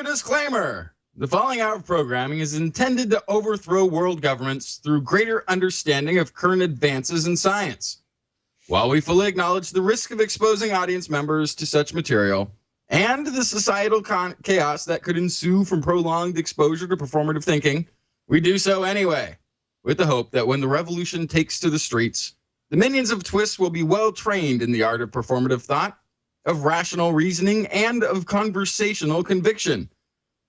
Disclaimer. The following hour of programming is intended to overthrow world governments through greater understanding of current advances in science. While we fully acknowledge the risk of exposing audience members to such material and the societal chaos that could ensue from prolonged exposure to performative thinking, we do so anyway, with the hope that when the revolution takes to the streets, the minions of Twis will be well trained in the art of performative thought, of rational reasoning, and of conversational conviction,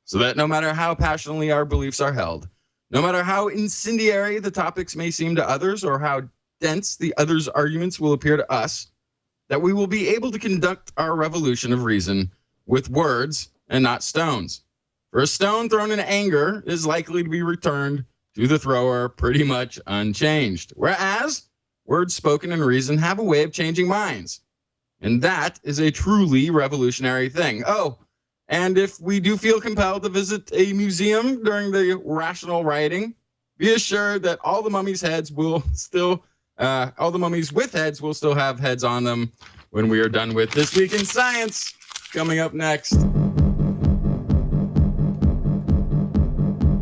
so that no matter how passionately our beliefs are held, no matter how incendiary the topics may seem to others or how dense the others' arguments will appear to us, that we will be able to conduct our revolution of reason with words and not stones. For a stone thrown in anger is likely to be returned to the thrower pretty much unchanged, whereas words spoken in reason have a way of changing minds. And that is a truly revolutionary thing. Oh, and if we do feel compelled to visit a museum during the rational rioting, be assured that all the mummies' heads will still, all the mummies with heads will still have heads on them when we are done with This Week in Science. Coming up next.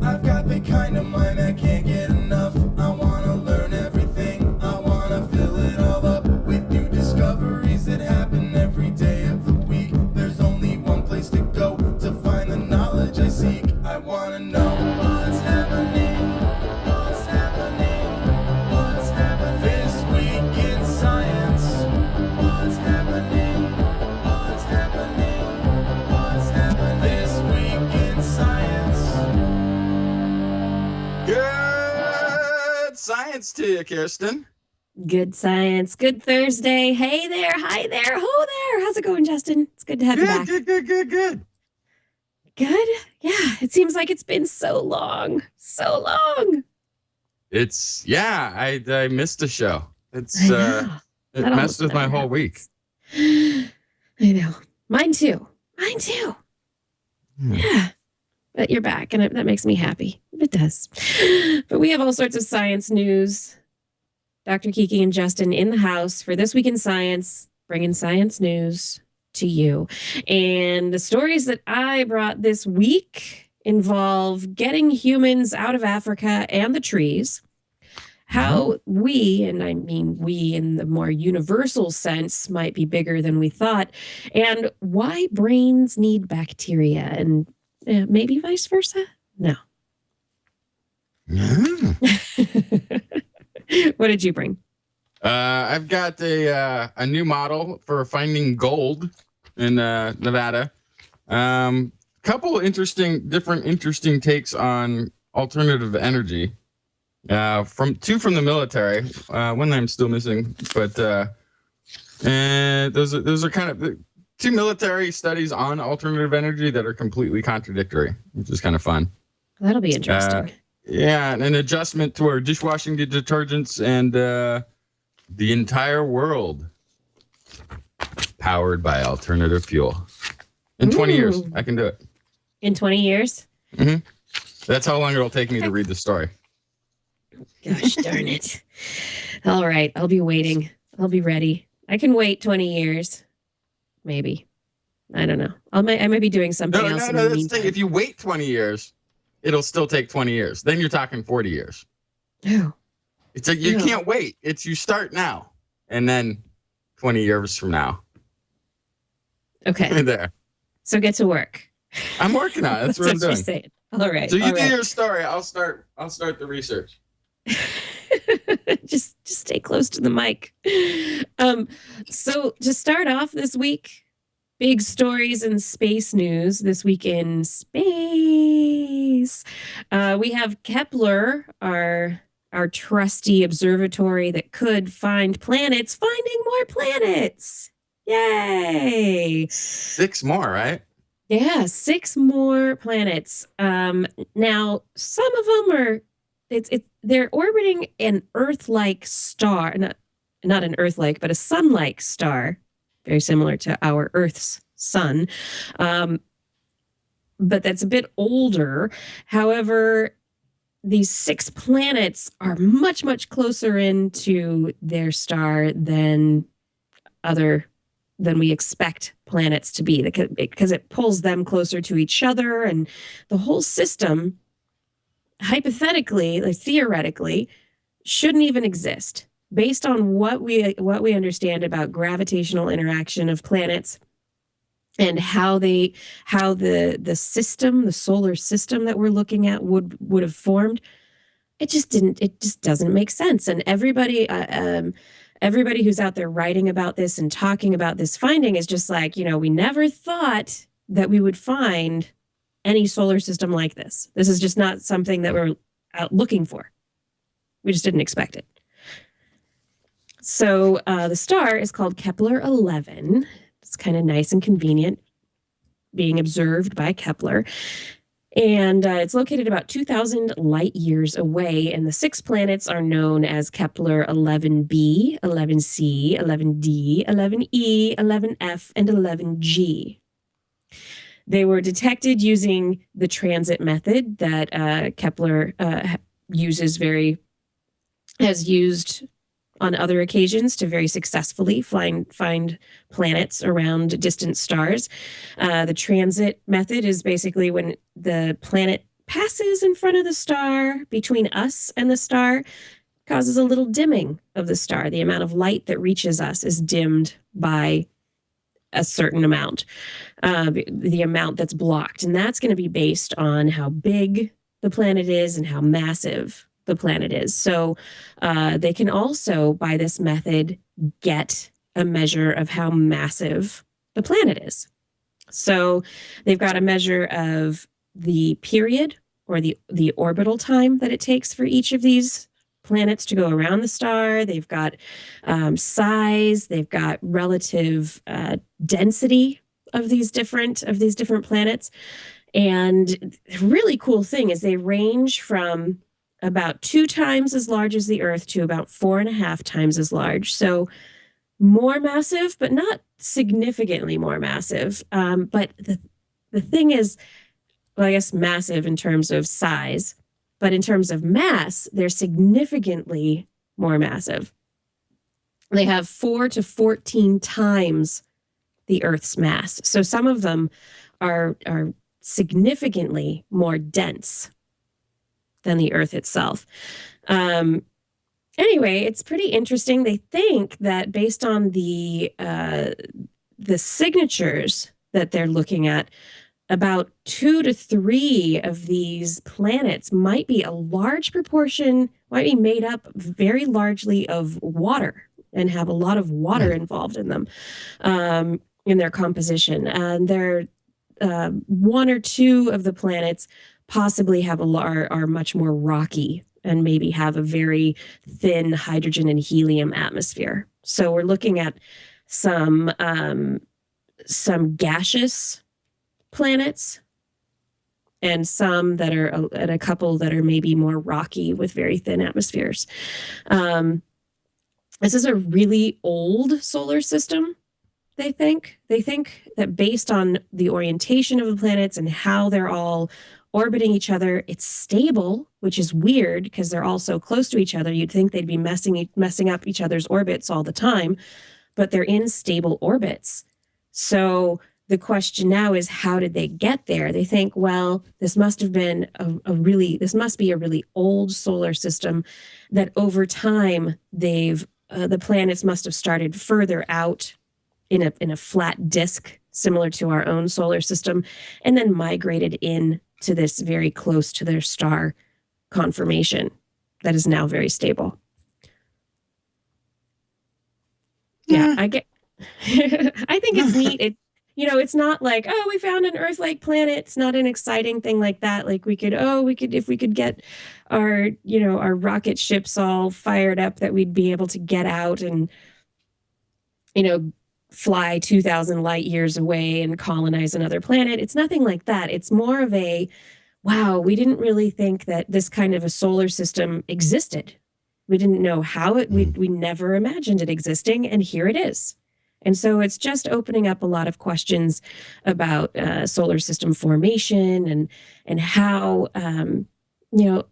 I've got the kind of mind I can't get enough. I want to learn everything. I want to fill it all up with new discoveries that happen every day of the week. There's only one place to go to find the knowledge I seek. I want to know what's happening. What's happening? What's happening this week in science? What's happening? What's happening? What's happening this week in science? Good science to you, Kirsten. Good science. Good Thursday. Hey there. Hi there. Ho there. How's it going, Justin? It's good to have you back. Good. Good? Yeah. It seems like it's been so long. So long. It's, I missed a show. It's, I know. it That messed almost with my never whole week. I know. Mine too. Yeah. But you're back, and that makes me happy. It does. But we have all sorts of science news. Dr. Kiki and Justin in the house for This Week in Science, bringing science news to you. And the stories that I brought this week involve getting humans out of Africa and the trees, how we, and I mean we in the more universal sense, might be bigger than we thought, and why brains need bacteria, and maybe vice versa? No. What did you bring? I've got a new model for finding gold in Nevada. Couple different interesting takes on alternative energy. From the military. One I'm still missing, but and those are kind of two military studies on alternative energy that are completely contradictory, which is kind of fun. That'll be interesting. Yeah, and an adjustment to our dishwashing detergents and the entire world powered by alternative fuel. In 20 years, I can do it. In 20 years? Mm-hmm. That's how long it'll take me to read the story. Gosh darn it. All right, I'll be waiting. I'll be ready. I can wait 20 years. Maybe. I don't know. I might be doing something else. No, that's the thing. If you wait 20 years, it'll still take 20 years. Then you're talking 40 years. Oh. It's like you can't wait. It's you start now and then 20 years from now. Okay. There. So get to work. I'm working on it. That's what I'm doing. You're saying. All right. So you do your story. I'll start the research. just stay close to the mic. So to start off this week, big stories in space news this week in space. We have Kepler, our trusty observatory that could find planets, finding more planets. Yay! 6 more, right? Yeah, 6 more planets. Now some of them are they're orbiting an Earth-like star, not an Earth-like, but a sun-like star, very similar to our Earth's sun. But that's a bit older. However, these 6 planets are much, much closer into their star than other than we expect planets to be, because it pulls them closer to each other, and the whole system, hypothetically, like theoretically, shouldn't even exist based on what we understand about gravitational interaction of planets and how the system, the solar system that we're looking at would have formed. It just doesn't make sense. And everybody who's out there writing about this and talking about this finding is just like, we never thought that we would find any solar system like this. This is just not something that we're out looking for. We just didn't expect it. So the star is called Kepler 11. It's kind of nice and convenient being observed by Kepler. And it's located about 2,000 light years away. And the 6 planets are known as Kepler 11b, 11c, 11d, 11e, 11f, and 11g. They were detected using the transit method that Kepler has used on other occasions to very successfully find planets around distant stars. The transit method is basically when the planet passes in front of the star, between us and the star, causes a little dimming of the star. The amount of light that reaches us is dimmed by a certain amount, the amount that's blocked. And that's going to be based on how big the planet is and how massive the planet is. So they can also, by this method, get a measure of how massive the planet is. So they've got a measure of the period or the orbital time that it takes for each of these planets to go around the star. They've got size. They've got relative density of these different planets. And the really cool thing is they range from about 2 times as large as the Earth to about 4.5 times as large. So more massive, but not significantly more massive. But the thing is, well, I guess massive in terms of size, but in terms of mass, they're significantly more massive. They have 4 to 14 times the Earth's mass. So some of them are significantly more dense than the Earth itself. Anyway, it's pretty interesting. They think that based on the signatures that they're looking at, about 2 to 3 of these planets might be a large proportion, might be made up very largely of water and have a lot of water involved in them, in their composition. And they're 1 or 2 of the planets possibly are much more rocky and maybe have a very thin hydrogen and helium atmosphere. So we're looking at some gaseous planets and some that are, and a couple that are maybe more rocky with very thin atmospheres. This is a really old solar system. They think that based on the orientation of the planets and how they're all orbiting each other, it's stable, which is weird because they're all so close to each other. You'd think they'd be messing up each other's orbits all the time, but they're in stable orbits. So the question now is, how did they get there? They think, well, this must have been this must be a really old solar system that over time the planets must have started further out in a flat disk similar to our own solar system, and then migrated in to this very close to their star conformation that is now very stable. Yeah, I get. I think it's neat. It's not like, oh, we found an Earth-like planet. It's not an exciting thing like that. Like if we could get our rocket ships all fired up, that we'd be able to get out and, fly 2,000 light years away and colonize another planet. It's nothing like that. It's more of a, wow, we didn't really think that this kind of a solar system existed. We didn't know how we never imagined it existing, and here it is. And so it's just opening up a lot of questions about solar system formation and how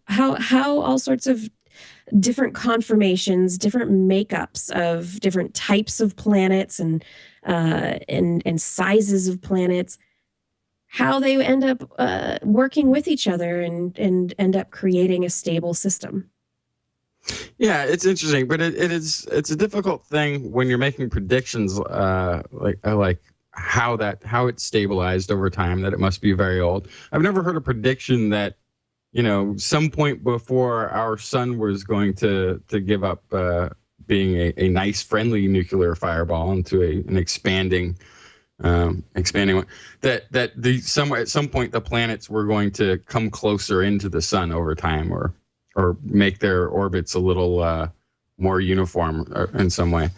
how all sorts of different conformations, different makeups of different types of planets and sizes of planets, how they end up working with each other and end up creating a stable system. Yeah, it's interesting, but it's a difficult thing when you're making predictions like how it's stabilized over time, that it must be very old. I've never heard a prediction that, some point before our sun was going to give up being a nice, friendly nuclear fireball into an expanding one. At some point the planets were going to come closer into the sun over time, or make their orbits a little more uniform in some way.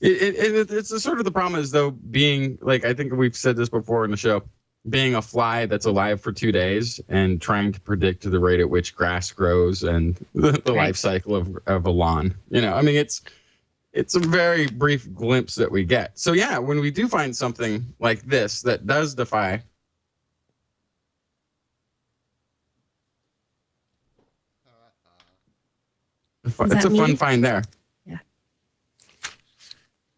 It's the sort of the problem is, though, being like, I think we've said this before in the show, being a fly that's alive for 2 days and trying to predict the rate at which grass grows and the life cycle of a lawn. It's a very brief glimpse that we get. So yeah, when we do find something like this that does defy. It's a fun find there. Yeah.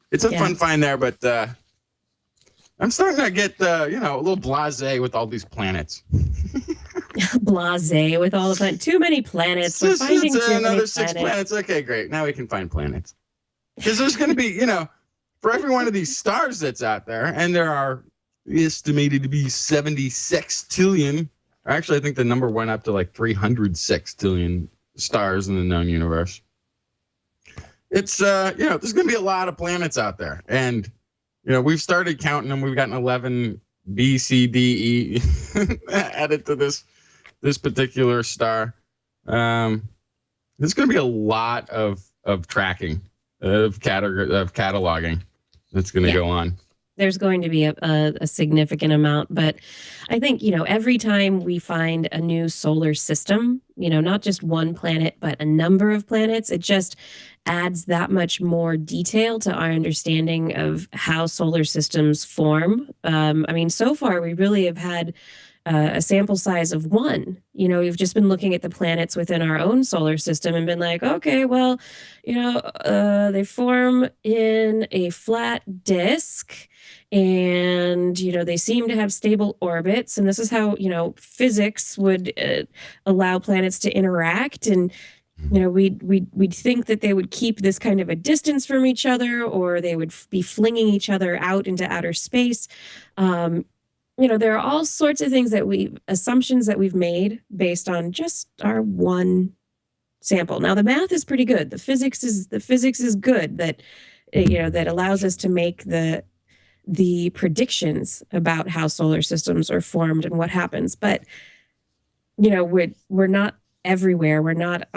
It's a fun find there, but I'm starting to get a little blasé with all these planets. Blasé with all the planets. Too many planets. We're finding too many another 6 planets. Okay, great. Now we can find planets. Because there's going to be, for every one of these stars that's out there, and there are estimated to be 76 trillion. Actually, I think the number went up to like 300 sextillion stars in the known universe. It's there's going to be a lot of planets out there, and we've started counting them. We've gotten 11 B, C, D, E added to this particular star. There's going to be a lot of tracking, of cataloging that's going to go on. There's going to be a significant amount, but I think, every time we find a new solar system, not just one planet, but a number of planets, it just adds that much more detail to our understanding of how solar systems form. So far we really have had a sample size of one. We've just been looking at the planets within our own solar system and been like, okay, well, they form in a flat disk, and they seem to have stable orbits, and this is how physics would allow planets to interact. And we'd think that they would keep this kind of a distance from each other, or they would be flinging each other out into outer space. There are all sorts of things assumptions that we've made based on just our one sample. Now the math is pretty good. The physics is good that that allows us to make the predictions about how solar systems are formed and what happens. But we're not everywhere. We're not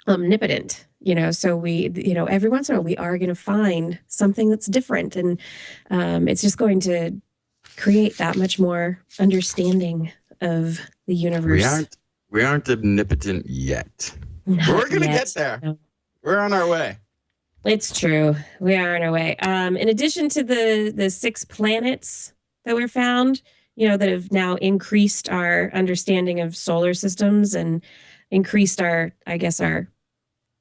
omnipotent. So we every once in a while we are going to find something that's different, and it's just going to create that much more understanding of the universe. We aren't omnipotent yet. We're going to get there. No. We're on our way. It's true. We are on our way. In addition to the 6 planets that were found, that have now increased our understanding of solar systems and increased our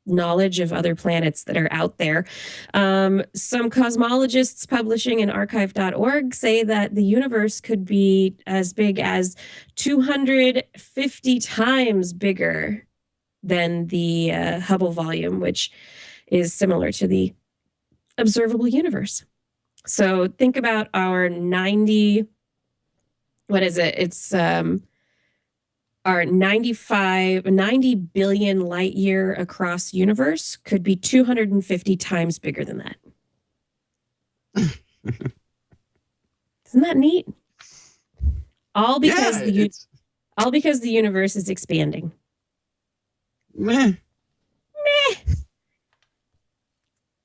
knowledge of other planets that are out there. Some cosmologists publishing in archive.org say that the universe could be as big as 250 times bigger than the Hubble volume, which is similar to the observable universe. So think about our 90 billion light year across universe could be 250 times bigger than that. Isn't that neat? All because the universe is expanding. Meh.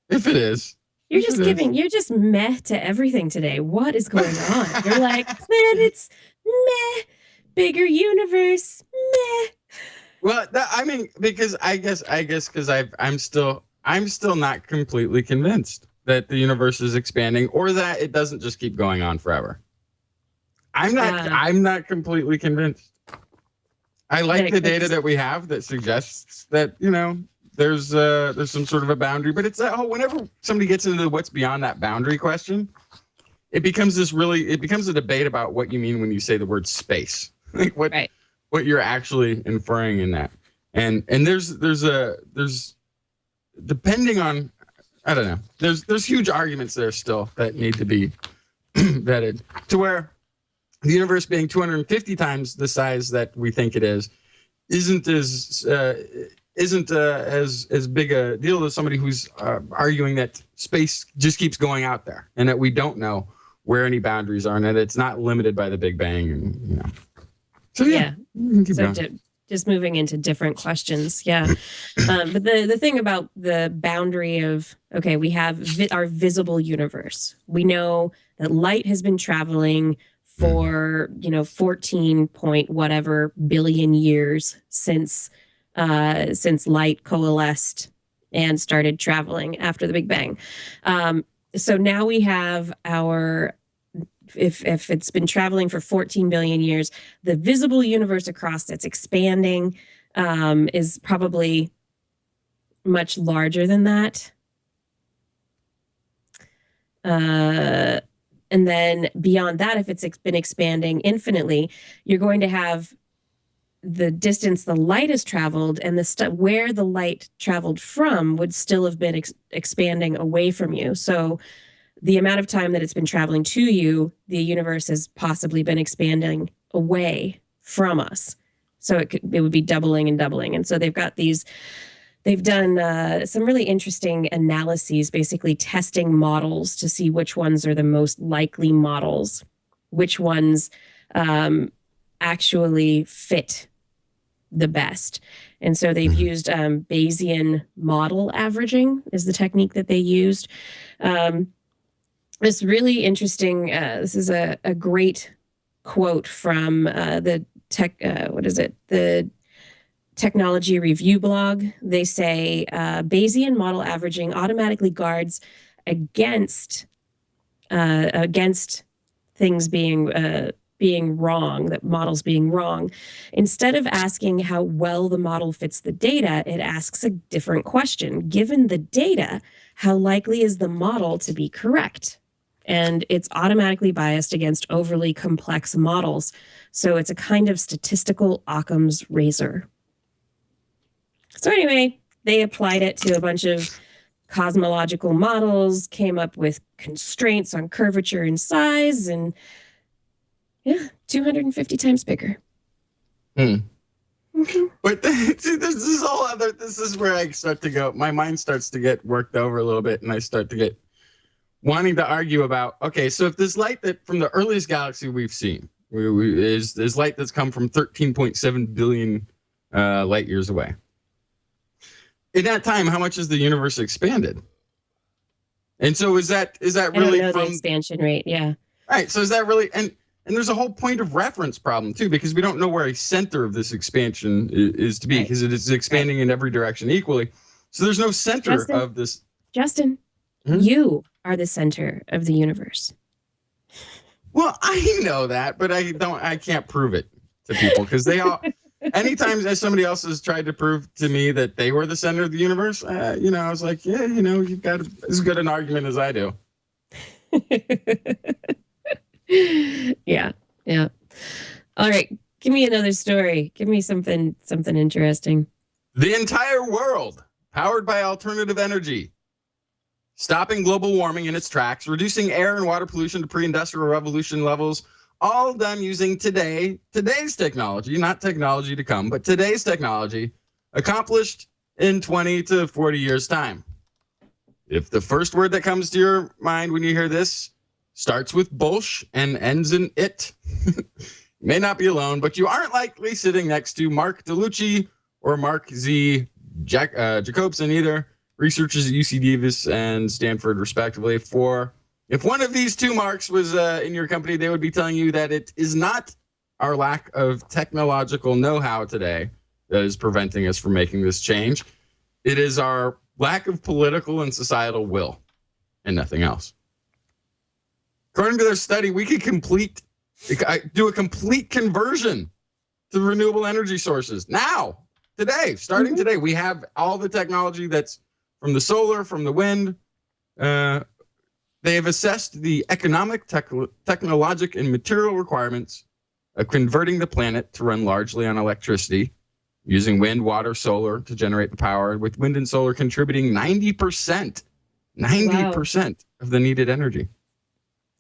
If it is. You're just meh to everything today. What is going on? You're like, planets, meh. Bigger universe, meh. Well, because I guess because I'm still not completely convinced that the universe is expanding, or that it doesn't just keep going on forever. I'm not completely convinced. I like the data that we have that suggests that, there's some sort of a boundary, but it's that whole, whenever somebody gets into what's beyond that boundary question, it becomes a debate about what you mean when you say the word space, like what you're actually inferring in that. And there's depending on, I don't know, there's huge arguments there still that need to be vetted, to where the universe being 250 times the size that we think it is isn't as big a deal as somebody who's arguing that space just keeps going out there and that we don't know where any boundaries are and that it's not limited by the Big Bang. And so just moving into different questions. Yeah. But the thing about the boundary of, okay, we have our visible universe. We know that light has been traveling for 14 point whatever billion years since light coalesced and started traveling after the Big Bang. So now we have our, if it's been traveling for 14 billion years, the visible universe across that's expanding is probably much larger than that. And then beyond that, if it's been expanding infinitely, you're going to have the distance the light has traveled, and where the light traveled from would still have been expanding away from you. So the amount of time that it's been traveling to you, the universe has possibly been expanding away from us. So it would be doubling and doubling. And so they've done some really interesting analyses, basically testing models to see which ones are the most likely models, which ones actually fit the best. And so they've used Bayesian model averaging is the technique that they used. It's really interesting. This is a great quote from the Technology Review blog. They say Bayesian model averaging automatically guards against things being wrong, that models being wrong. Instead of asking how well the model fits the data, it asks a different question. Given the data, how likely is the model to be correct? And it's automatically biased against overly complex models. So it's a kind of statistical Occam's razor. So anyway, they applied it to a bunch of cosmological models, came up with constraints on curvature and size, and 250 times bigger. But this is where I start to go, my mind starts to get worked over a little bit, and I start to get wanting to argue about, okay, so if this light that from the earliest galaxy we've seen is light that's come from 13.7 billion light years away. In that time, how much has the universe expanded? And so is that really the expansion rate? Yeah. Right. So is that really, and there's a whole point of reference problem too, because we don't know where a center of this expansion is to be, because it is expanding in every direction equally. So there's no center of this. Justin, you are the center of the universe. Well, I know that, but I can't prove it to people, because they all, anytime somebody else has tried to prove to me that they were the center of the universe, I was like, yeah, you've got as good an argument as I do. Yeah. All right. Give me another story. Give me something interesting. The entire world powered by alternative energy, stopping global warming in its tracks, reducing air and water pollution to pre-industrial revolution levels, all done using today's technology, not technology to come, but today's technology, accomplished in 20 to 40 years' time. If the first word that comes to your mind when you hear this starts with bullsh and ends in it, you may not be alone, but you aren't likely sitting next to Mark DeLucci or Mark Z. Jacobson either, researchers at UC Davis and Stanford, respectively. For if one of these two Marks was in your company, they would be telling you that it is not our lack of technological know-how today that is preventing us from making this change. It is our lack of political and societal will, and nothing else. According to their study, we could do a complete conversion to renewable energy sources now, today, starting today. We have all the technology that's from the solar, from the wind. They have assessed the economic, technologic, and material requirements of converting the planet to run largely on electricity, using wind, water, solar to generate the power, with wind and solar contributing 90% of the needed energy.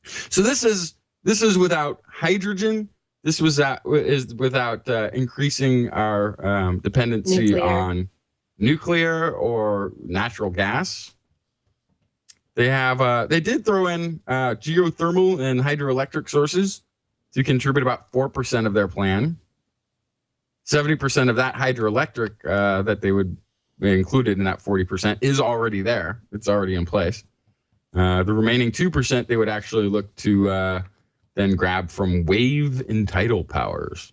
So this is without hydrogen. This is without increasing our dependency on nuclear or natural gas. They did throw in geothermal and hydroelectric sources to contribute about 4% of their plan. 70% of that hydroelectric that they would be included in that 40% is already there. It's already in place. The remaining 2% they would actually look to then grab from wave and tidal powers,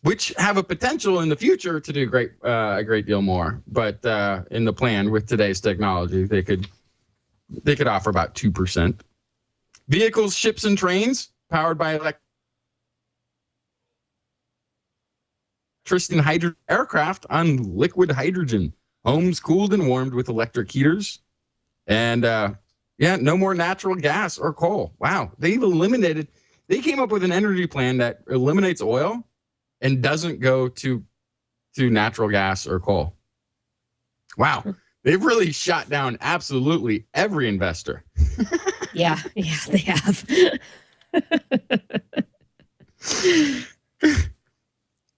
which have a potential in the future to do a great deal more. But in the plan with today's technology, they could offer about 2%. Vehicles, ships, and trains powered by electricity and hydrogen. Aircraft on liquid hydrogen. Homes cooled and warmed with electric heaters. And no more natural gas or coal. Wow. They came up with an energy plan that eliminates oil and doesn't go to natural gas or coal. Wow. They've really shot down absolutely every investor. Yeah, they have.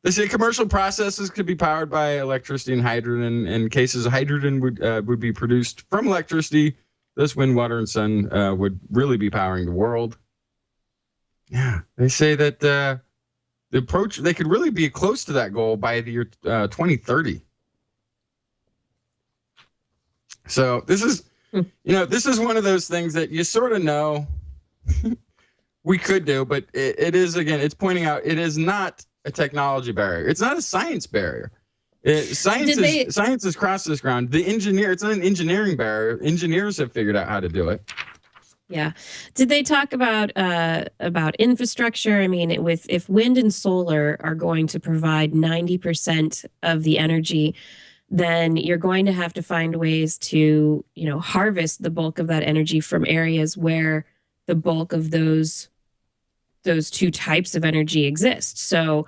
They say commercial processes could be powered by electricity and hydrogen. In cases, hydrogen would be produced from electricity. Thus, wind, water, and sun would really be powering the world. Yeah, they say that the approach, they could really be close to that goal by the year 2030. So this is one of those things that you sort of know we could do, but it is, again, it's pointing out it is not a technology barrier. It's not a science barrier. Science has crossed this ground. It's not an engineering barrier. Engineers have figured out how to do it. Yeah. Did they talk about infrastructure? I mean, if wind and solar are going to provide 90% of the energy, then you're going to have to find ways to, harvest the bulk of that energy from areas where the bulk of those two types of energy exist. So,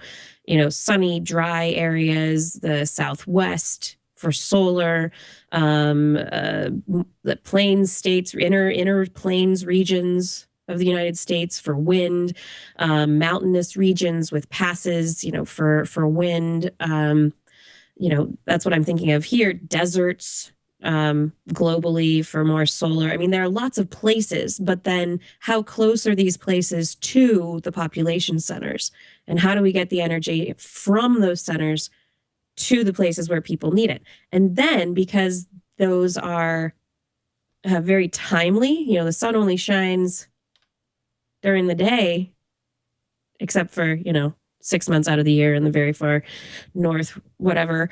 sunny, dry areas, the Southwest for solar, the plains states, inner plains regions of the United States for wind, mountainous regions with passes, for wind. That's what I'm thinking of here. Deserts, globally for more solar. I mean, there are lots of places, but then how close are these places to the population centers? And how do we get the energy from those centers to the places where people need it? And then, because those are very timely, the sun only shines during the day, except for, 6 months out of the year in the very far north, whatever.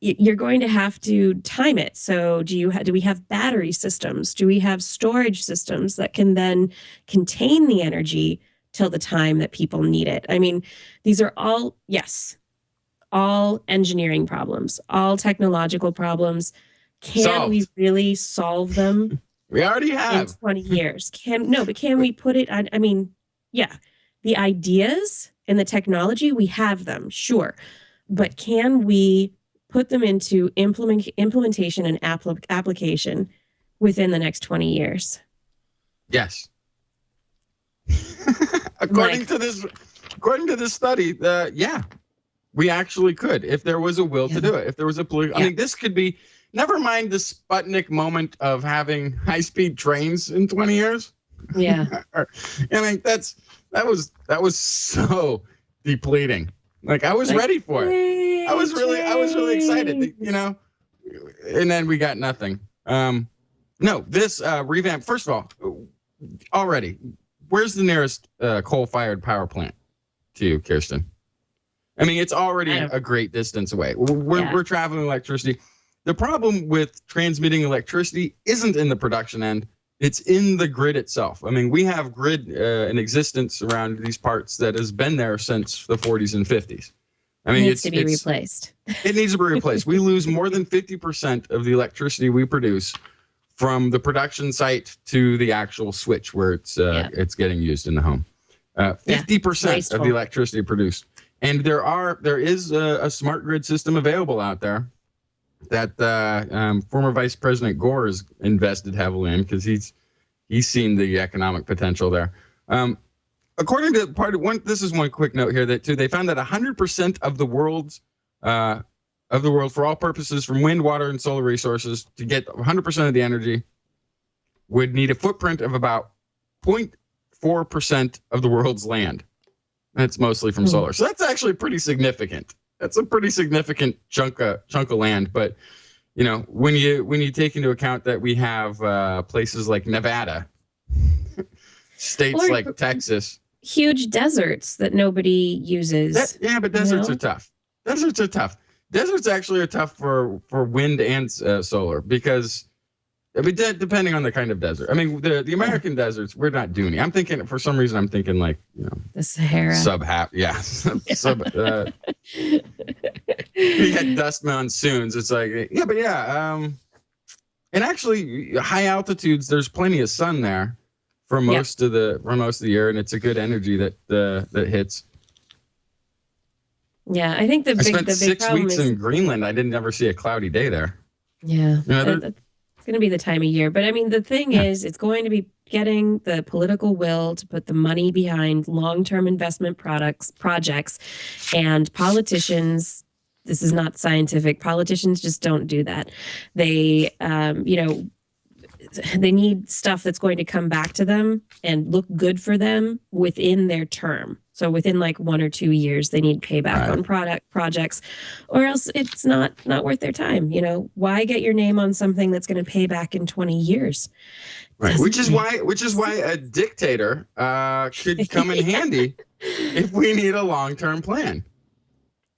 You're going to have to time it. So do we have battery systems? Do we have storage systems that can then contain the energy till the time that people need it? I mean, these are all engineering problems, all technological problems. Can we really solve them? We already have. In 20 years. Can we put it on? I mean, yeah, the ideas and the technology, we have them, sure. But can we put them into implementation and application within the next 20 years? Yes. According to this study, we actually could, if there was a will to do it. If there was a I mean, this could be, never mind the Sputnik moment of having high-speed trains in 20 years. Yeah. I mean, that was so depleting. Like, I was ready for it. I was really excited, and then we got nothing. No, this revamp, first of all, already, where's the nearest coal-fired power plant to you, Kirsten? I mean, it's already a great distance away. We're traveling electricity. The problem with transmitting electricity isn't in the production end. It's in the grid itself. I mean, we have grid in existence around these parts that has been there since the 40s and 50s. I mean, Needs to be replaced. It needs to be replaced. We lose more than 50% of the electricity we produce from the production site to the actual switch where it's getting used in the home. 50% of the electricity produced. And there is a smart grid system available out there that former Vice President Gore has invested heavily in because he's seen the economic potential there. According to this is one quick note here that too, they found that 100% of the world for all purposes, from wind, water, and solar resources, to get 100% of the energy would need a footprint of about 0.4% of the world's land. That's mostly from solar. So that's actually pretty significant. That's a pretty significant chunk of land. But you know, when you take into account that we have places like Nevada, states like Texas, huge deserts that nobody uses. But deserts are tough. Deserts actually are tough for wind and solar because, I mean, depending on the kind of desert. I mean, the American deserts, we're not doing it. I'm thinking, for some reason, like, you know, the Sahara. We had dust monsoons. It's like, and actually, high altitudes, there's plenty of sun there for most of the year, and it's a good energy that hits. Yeah, I think I spent 6 weeks in Greenland. I didn't ever see a cloudy day there. Yeah, it's going to be the time of year. But I mean, the thing is, it's going to be getting the political will to put the money behind long-term investment projects, and politicians. This is not scientific. Politicians just don't do that. They, they need stuff that's going to come back to them and look good for them within their term. So within like 1 or 2 years, they need payback on projects, or else it's not worth their time. You know, why get your name on something that's going to pay back in 20 years? Right. Which is why a dictator could come in handy if we need a long-term plan.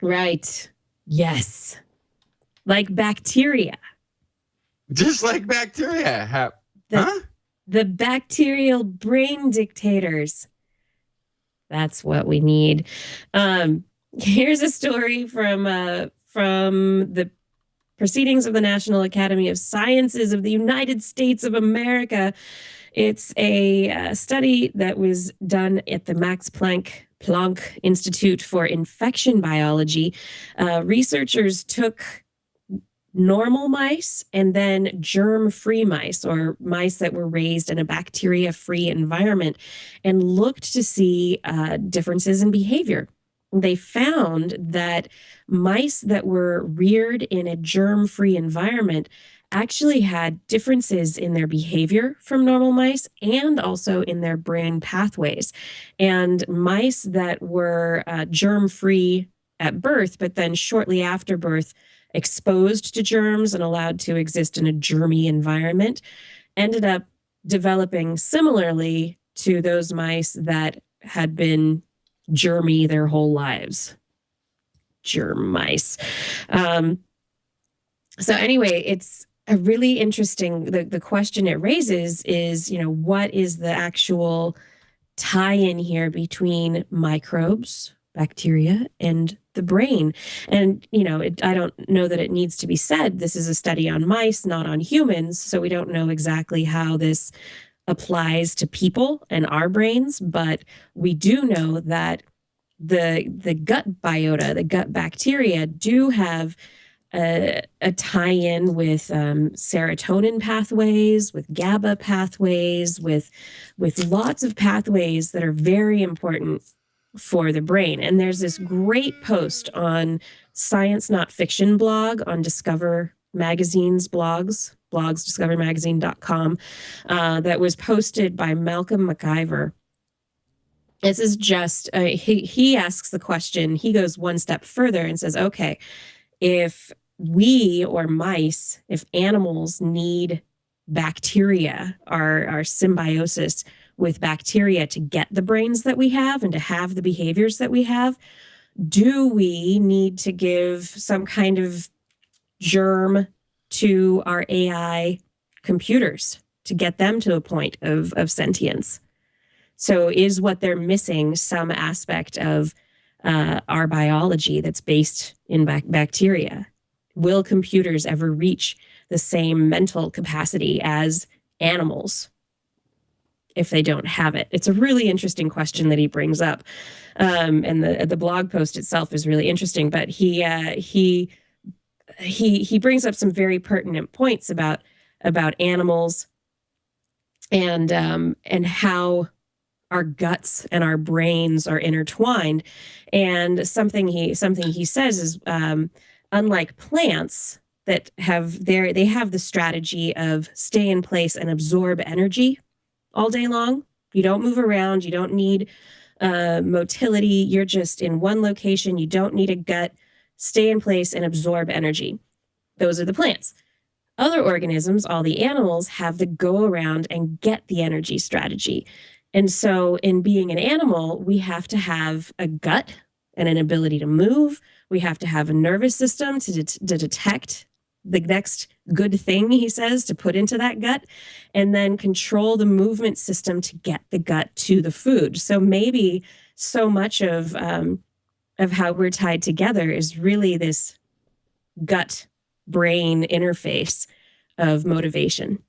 Right. Yes. Like bacteria. Just like bacteria. The bacterial brain dictators. That's what we need. Here's a story from the Proceedings of the National Academy of Sciences of the United States of America. It's a study that was done at the Max Planck Institute for Infection Biology. Researchers took normal mice and then germ-free mice, or mice that were raised in a bacteria-free environment, and looked to see differences in behavior. They found that mice that were reared in a germ-free environment actually had differences in their behavior from normal mice and also in their brain pathways. And mice that were germ-free at birth, but then shortly after birth exposed to germs and allowed to exist in a germy environment, ended up developing similarly to those mice that had been germy their whole lives. Germ mice. So anyway, it's a really interesting, the question it raises is, you know, what is the actual tie-in here between microbes, bacteria, and the brain? And, you know, I don't know that it needs to be said, this is a study on mice, not on humans, so we don't know exactly how this applies to people and our brains, but we do know that the gut biota, the gut bacteria, do have a tie-in with serotonin pathways, with GABA pathways, with lots of pathways that are very important for the brain. And there's this great post on Science Not Fiction blog on Discover Magazine's blogs, discovermagazine.com, that was posted by Malcolm McIver. This is just, he asks the question, he goes one step further and says, okay, if we, or mice, if animals need bacteria, our symbiosis with bacteria to get the brains that we have and to have the behaviors that we have, do we need to give some kind of germ to our AI computers? to get them to a point of sentience. So is what they're missing some aspect of our biology that's based in bacteria? Will computers ever reach the same mental capacity as animals if they don't have it? It's a really interesting question that he brings up. And the blog post itself is really interesting, but he brings up some very pertinent points about animals and how our guts and our brains are intertwined. And something he says is, unlike plants that they have the strategy of stay in place and absorb energy all day long. You don't move around. You don't need motility. You're just in one location. You don't need a gut. Stay in place and absorb energy. Those are the plants. Other organisms, all the animals, have to go around and get the energy strategy. And so in being an animal, we have to have a gut and an ability to move. We have to have a nervous system to detect the next good thing, he says, to put into that gut, and then control the movement system to get the gut to the food. So maybe so much of how we're tied together is really this gut-brain interface of motivation.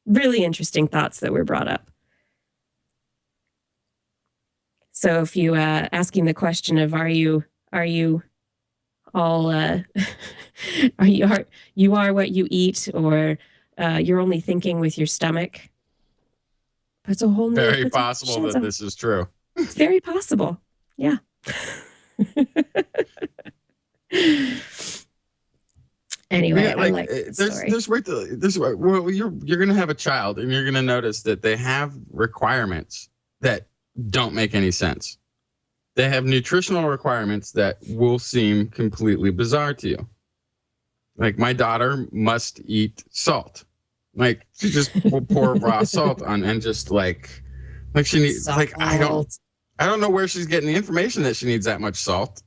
Really interesting thoughts that were brought up. So if you asking the question of are you all you are what you eat, or you're only thinking with your stomach, that's a whole new Very possible that this is true. Very possible. Yeah. Anyway, yeah, I like the story. Well, you're going to have a child, and you're going to notice that they have requirements that don't make any sense. They have nutritional requirements that will seem completely bizarre to you. Like, my daughter must eat salt. Like, she just will pour raw salt on, and just like she needs salt. Like, I don't know where she's getting the information that she needs that much salt.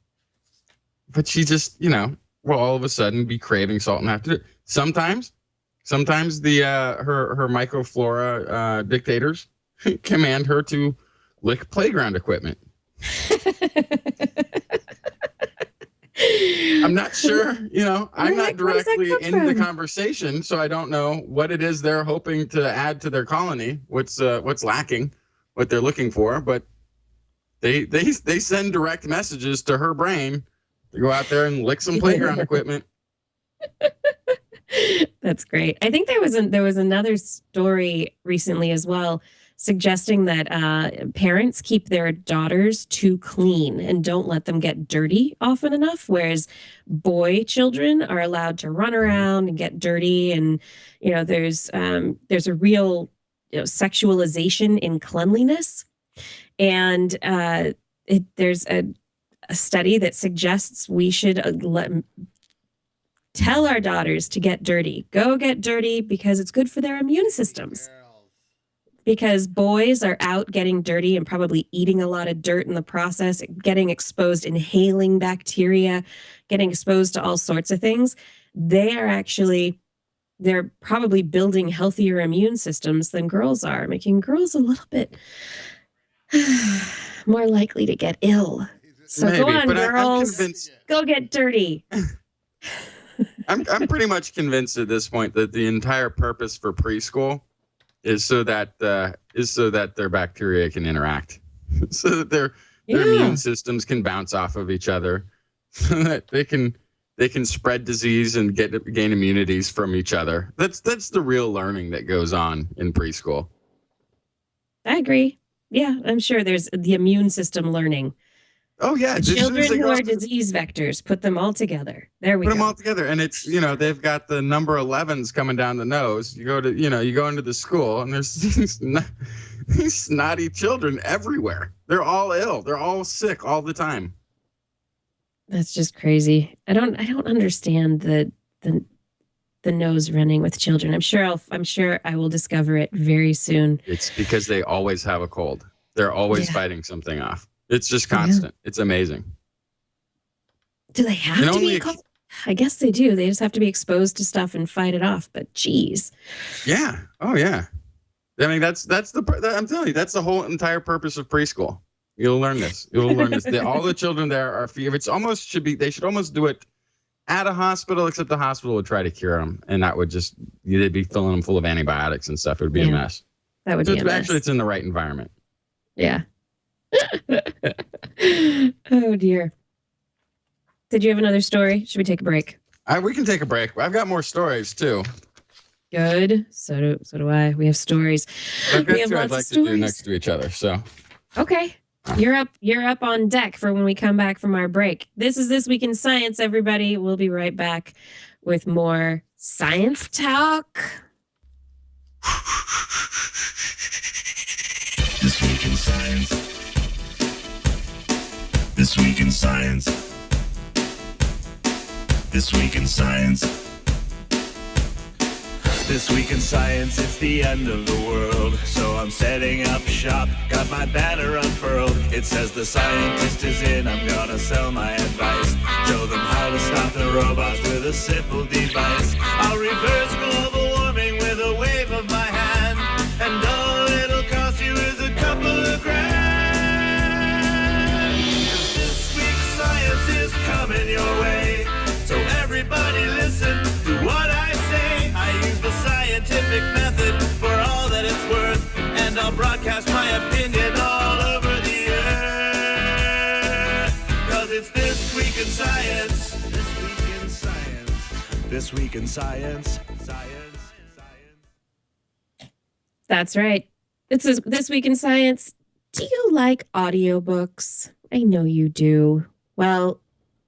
But she just, will all of a sudden be craving salt and have to do it. Sometimes the her microflora dictators command her to lick playground equipment. I'm not sure, I'm not directly in the conversation, so I don't know what it is they're hoping to add to their colony, what's lacking, what they're looking for, but they send direct messages to her brain to go out there and lick some playground equipment. That's great. I think there was another story recently as well, suggesting that parents keep their daughters too clean and don't let them get dirty often enough, whereas boy children are allowed to run around and get dirty. And there's a real sexualization in cleanliness, and there's a study that suggests we should tell our daughters to get dirty. Go get dirty because it's good for their immune systems. Because boys are out getting dirty and probably eating a lot of dirt in the process, getting exposed, inhaling bacteria, getting exposed to all sorts of things. They're probably building healthier immune systems than girls are, making girls a little bit more likely to get ill. So maybe, go on, girls. Go get dirty. I'm pretty much convinced at this point that the entire purpose for preschool is so that their bacteria can interact, so that their immune systems can bounce off of each other, so that they can spread disease and gain immunities from each other. That's the real learning that goes on in preschool. I agree. Yeah, I'm sure there's the immune system learning. Oh yeah, the children who are disease vectors, put them all together. There we go. Put them all together, and it's they've got the number 11s coming down the nose. You go into the school, and there's these snotty children everywhere. They're all ill. They're all sick all the time. That's just crazy. I don't understand the nose running with children. I'm sure I will discover it very soon. It's because they always have a cold. They're always fighting something off. It's just constant. Yeah. It's amazing. Do they have to be cold? I guess they do. They just have to be exposed to stuff and fight it off. But geez. Yeah. Oh yeah. I mean, I'm telling you, that's the whole entire purpose of preschool. You'll learn this. You'll learn this. All the children there are. They should almost do it at a hospital, except the hospital would try to cure them, and that would just they'd be filling them full of antibiotics and stuff. It would be a mess. That would be a mess. Actually, it's in the right environment. Yeah. Oh dear. Did you have another story? Should we take a break? We can take a break. I've got more stories too. Good. So do I. We have stories. I've got two I'd like to do next to each other. So. Okay. You're up on deck for when we come back from our break. This is This Week in Science, everybody. We'll be right back with more science talk. This Week in Science. This Week in Science. This Week in Science. This week in science, it's the end of the world. So I'm setting up shop, got my banner unfurled. It says the scientist is in, I'm gonna sell my advice. Show them how to stop the robots with a simple device. I'll reverse global warming with a wave of my hand. And all it'll cost you is a couple of grand. 'Cause this week's science is coming your way. So everybody listen to what I say. I use the scientific method for all that it's worth, and I'll broadcast my opinion all over the earth. 'Cause it's This Week in Science. This Week in Science. This Week in Science. Science. That's right. This is This Week in Science. Do you like audiobooks? I know you do. Well,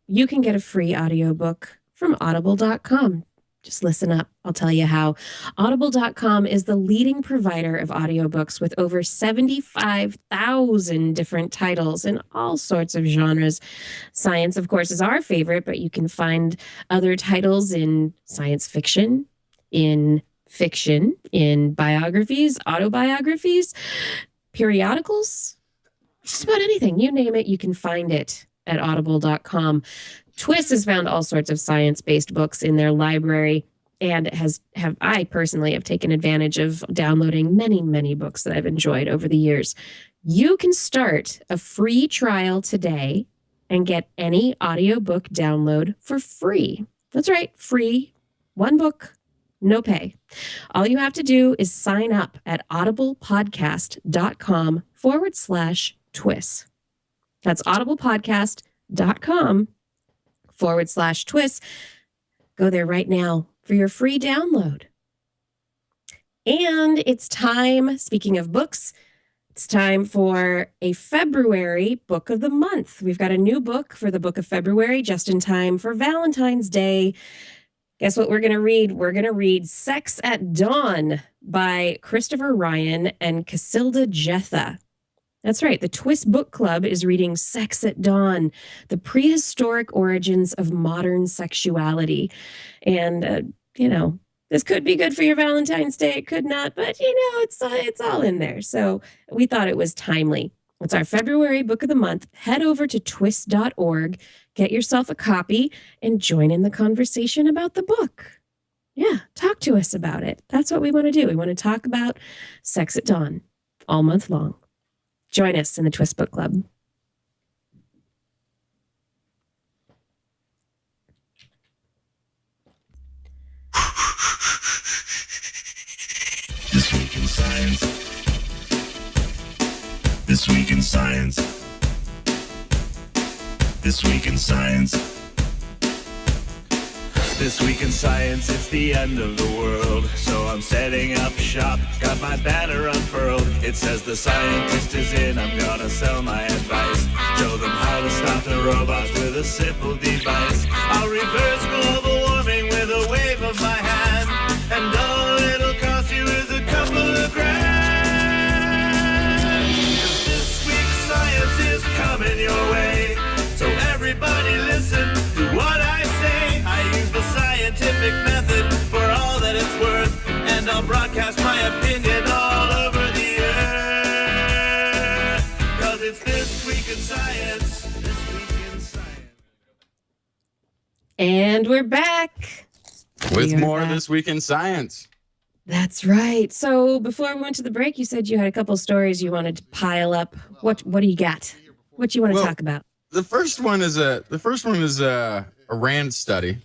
you can get a free audiobook from audible.com. Just listen up. I'll tell you how. Audible.com is the leading provider of audiobooks with over 75,000 different titles in all sorts of genres. Science, of course, is our favorite, but you can find other titles in science fiction, in biographies, autobiographies, periodicals, just about anything. You name it, you can find it at audible.com. Twis has found all sorts of science-based books in their library, and I personally have taken advantage of downloading many, many books that I've enjoyed over the years. You can start a free trial today and get any audiobook download for free. That's right, free. One book, no pay. All you have to do is sign up at audiblepodcast.com/twis. That's audiblepodcast.com/twis. Go there right now for your free download. And it's time, speaking of books, it's time for a February book of the month. We've got a new book for the book of February, just in time for Valentine's Day. Guess what we're going to read? We're going to read Sex at Dawn by Christopher Ryan and Casilda Jetha. That's right. The Twis Book Club is reading Sex at Dawn, the prehistoric origins of modern sexuality. And, this could be good for your Valentine's Day. It could not, but, it's all in there. So we thought it was timely. It's our February book of the month. Head over to twis.org, get yourself a copy, and join in the conversation about the book. Yeah, talk to us about it. That's what we want to do. We want to talk about Sex at Dawn all month long. Join us in the Twis Book Club. This Week in Science. This Week in Science. This Week in Science. This week in science, it's the end of the world. So I'm setting up shop, got my banner unfurled. It says the scientist is in, I'm gonna sell my advice. Show them how to stop the robots with a simple device. I'll reverse global warming with a wave of my hand. And all it'll cost you is a couple of grand. 'Cause this week's science is coming your way. So everybody listen to what I say. I use the scientific method for all that it's worth, and I'll broadcast my opinion all over the earth. 'Cause it's This Week in Science. This Week in Science. And we're back with We are more back. This Week in Science. That's right. So before we went to the break, you said you had a couple stories you wanted to pile up. What do you got? What you want to Well, talk about? The first one is a Rand study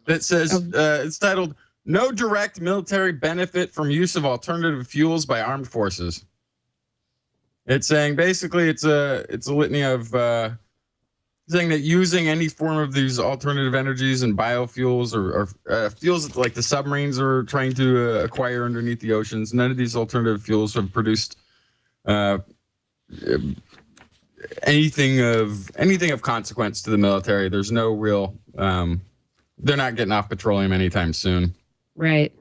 that says it's titled "No Direct Military Benefit from Use of Alternative Fuels by Armed Forces." It's saying basically it's a litany of saying that using any form of these alternative energies and biofuels or fuels like the submarines are trying to acquire underneath the oceans, none of these alternative fuels have produced anything of consequence to the military. There's no real they're not getting off petroleum anytime soon. Right.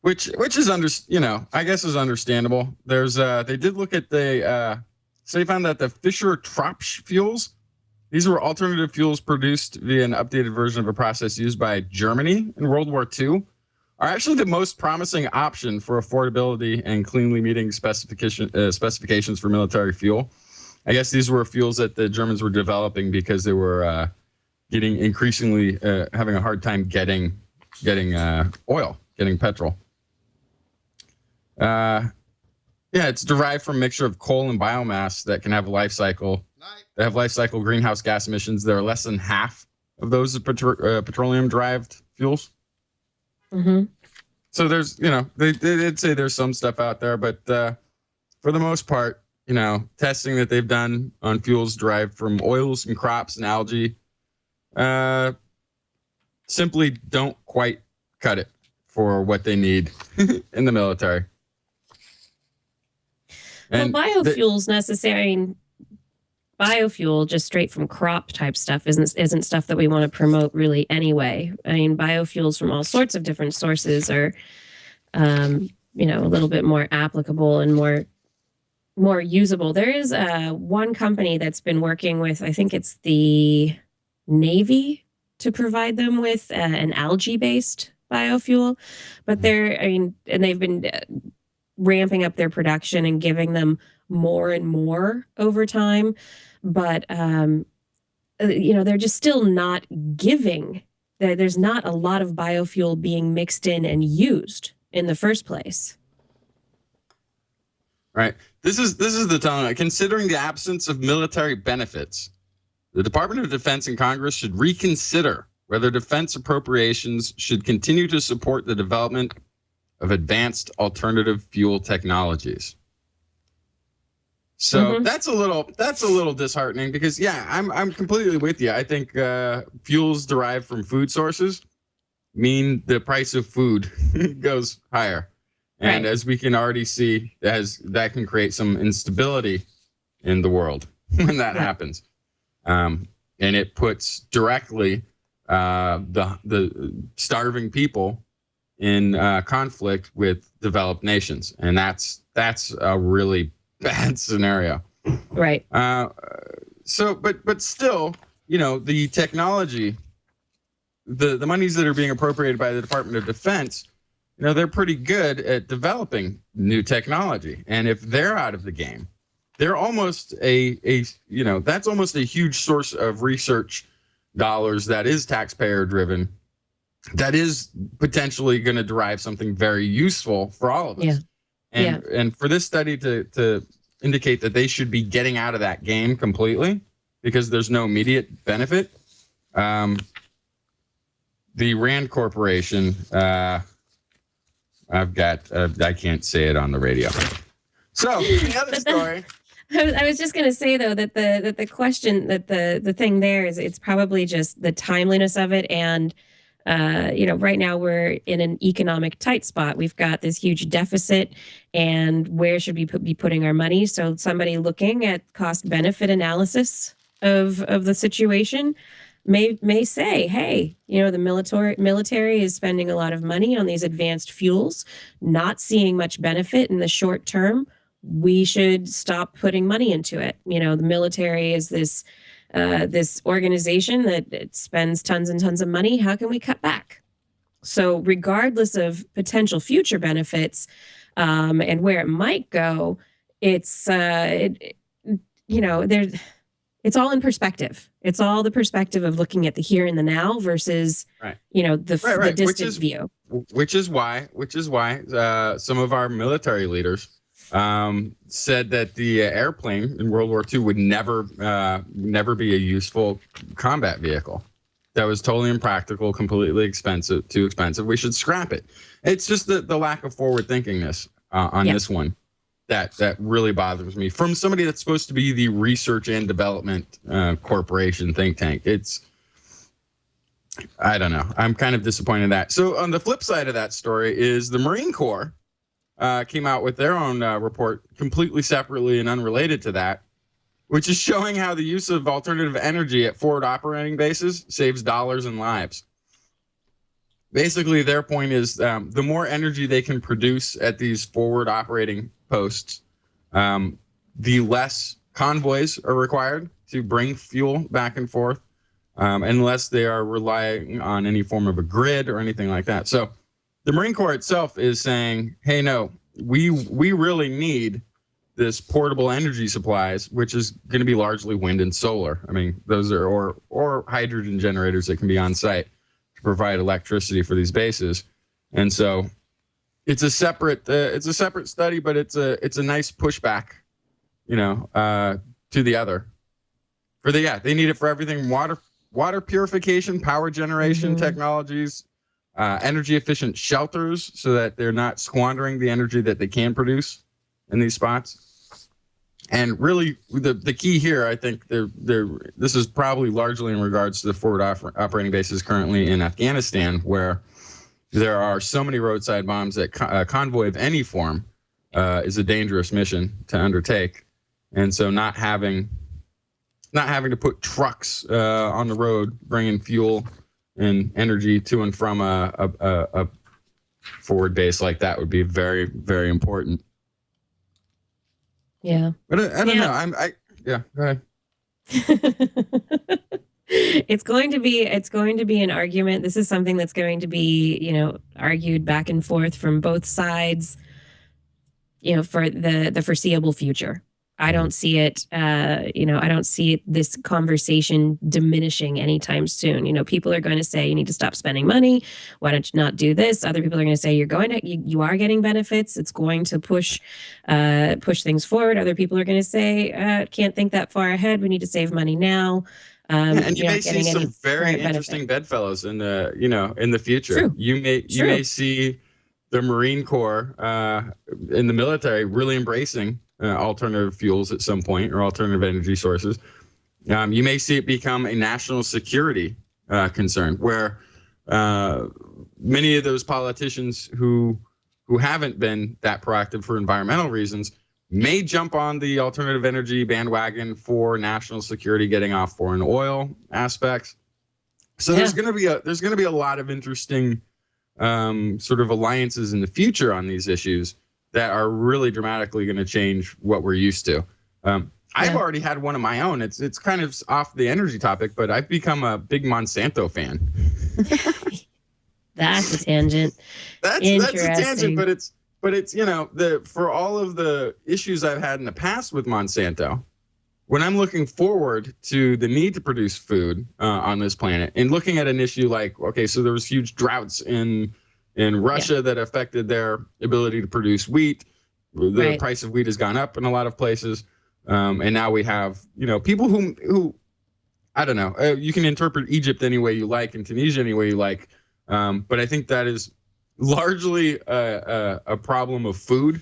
Which is I guess is understandable. There's they did look at so they found that the Fischer-Tropsch fuels, these were alternative fuels produced via an updated version of a process used by Germany in World War II, are actually the most promising option for affordability and cleanly meeting specifications for military fuel. I guess these were fuels that the Germans were developing because they were getting increasingly having a hard time getting oil, getting petrol. It's derived from a mixture of coal and biomass that can have a life cycle. They have life cycle greenhouse gas emissions that are less than half of those of petroleum-derived fuels. Mm-hmm. So there's, they did say there's some stuff out there, but for the most part, testing that they've done on fuels derived from oils and crops and algae simply don't quite cut it for what they need in the military. Well, biofuels biofuel just straight from crop type stuff isn't stuff that we want to promote really anyway. I mean, biofuels from all sorts of different sources are, a little bit more applicable and more usable. There is one company that's been working with, I think it's the Navy, to provide them with an algae-based biofuel, but and they've been ramping up their production and giving them more and more over time, but they're just still not giving. There's not a lot of biofuel being mixed in and used in the first place. Right. This is the tone. Considering the absence of military benefits, the Department of Defense and Congress should reconsider whether defense appropriations should continue to support the development of advanced alternative fuel technologies. So that's a little disheartening because I'm completely with you. I think fuels derived from food sources mean the price of food goes higher. And as we can already see, that can create some instability in the world when that happens. And it puts directly the starving people in conflict with developed nations. And that's a really bad scenario. Right. But still, the technology, the monies that are being appropriated by the Department of Defense, they're pretty good at developing new technology. And if they're out of the game, they're almost that's almost a huge source of research dollars that is taxpayer driven, that is potentially going to derive something very useful for all of us. Yeah. And for this study to indicate that they should be getting out of that game completely because there's no immediate benefit. The Rand Corporation, I can't say it on the radio. So the other story. I was just going to say though that the question that the thing there is, it's probably just the timeliness of it, and right now we're in an economic tight spot. We've got this huge deficit, and where should we be putting our money? So somebody looking at cost benefit analysis of the situation may say, hey, the military is spending a lot of money on these advanced fuels, not seeing much benefit in the short term. We should stop putting money into it. The military is this organization that spends tons and tons of money. How can we cut back? So regardless of potential future benefits and where it might go, it's It's all in perspective. It's all the perspective of looking at the here and the now versus, Right. the distant view. Which is why some of our military leaders said that the airplane in World War II would never be a useful combat vehicle. That was totally impractical, completely too expensive. We should scrap it. It's just the lack of forward thinkingness on this one that really bothers me from somebody that's supposed to be the research and development corporation think tank. I don't know. I'm kind of disappointed in that. So on the flip side of that story is the Marine Corps came out with their own report completely separately and unrelated to that, which is showing how the use of alternative energy at forward operating bases saves dollars and lives. Basically, their point is the more energy they can produce at these forward operating posts, the less convoys are required to bring fuel back and forth, unless they are relying on any form of a grid or anything like that. So the Marine Corps itself is saying, hey, no, we really need this portable energy supplies, which is going to be largely wind and solar. I mean, those are or hydrogen generators that can be on site to provide electricity for these bases. And so it's a separate study, but it's a nice pushback, to the other. They need it for everything: water purification, power generation technologies, energy efficient shelters, so that they're not squandering the energy that they can produce in these spots. And really, the key here, I think, this is probably largely in regards to the forward operating bases currently in Afghanistan, where there are so many roadside bombs that a convoy of any form is a dangerous mission to undertake, and so not having to put trucks on the road bringing fuel and energy to and from a forward base like that would be very, very important. Yeah. But I don't know. Go ahead. It's going to be an argument. This is something that's going to be, argued back and forth from both sides, for the foreseeable future. I don't see it, I don't see this conversation diminishing anytime soon. People are going to say, you need to stop spending money. Why don't you not do this? Other people are going to say, you are getting benefits. It's going to push things forward. Other people are going to say, can't think that far ahead. We need to save money now. And you may see some very interesting bedfellows in the future. True. You may see the Marine Corps in the military really embracing alternative fuels at some point, or alternative energy sources. You may see it become a national security concern, where many of those politicians who haven't been that proactive for environmental reasons may jump on the alternative energy bandwagon for national security, getting off foreign oil aspects. So there's going to be a lot of interesting sort of alliances in the future on these issues that are really dramatically going to change what we're used to. I've already had one of my own. It's kind of off the energy topic, but I've become a big Monsanto fan. That's a tangent. That's a tangent, but it's for all of the issues I've had in the past with Monsanto, when I'm looking forward to the need to produce food on this planet, and looking at an issue like, okay, so there was huge droughts in Russia that affected their ability to produce wheat. The price of wheat has gone up in a lot of places. And now we have, people who I don't know, you can interpret Egypt any way you like and Tunisia any way you like. But I think that is largely a problem of food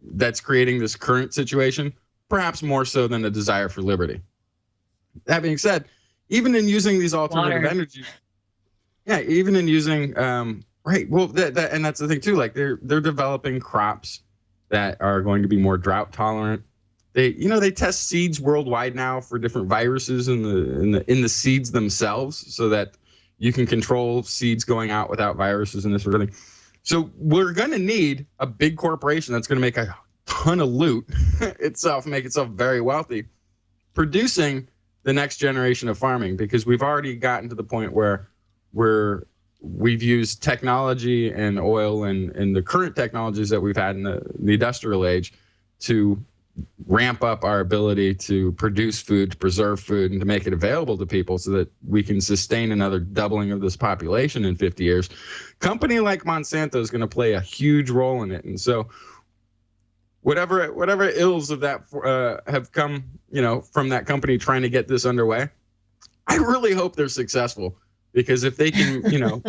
that's creating this current situation, perhaps more so than a desire for liberty. That being said, even in using these alternative energies, even in using, well, and that's the thing too, like they're developing crops that are going to be more drought tolerant. They test seeds worldwide now for different viruses in the seeds themselves, so that you can control seeds going out without viruses and this sort of thing. So we're going to need a big corporation that's going to make a ton of loot make itself very wealthy, producing the next generation of farming, because we've already gotten to the point where we've used technology and oil and the current technologies that we've had in the industrial age to ramp up our ability to produce food, to preserve food, and to make it available to people so that we can sustain another doubling of this population in 50 years. Company like Monsanto is going to play a huge role in it. And so whatever ills of that have come, from that company trying to get this underway, I really hope they're successful, because if they can,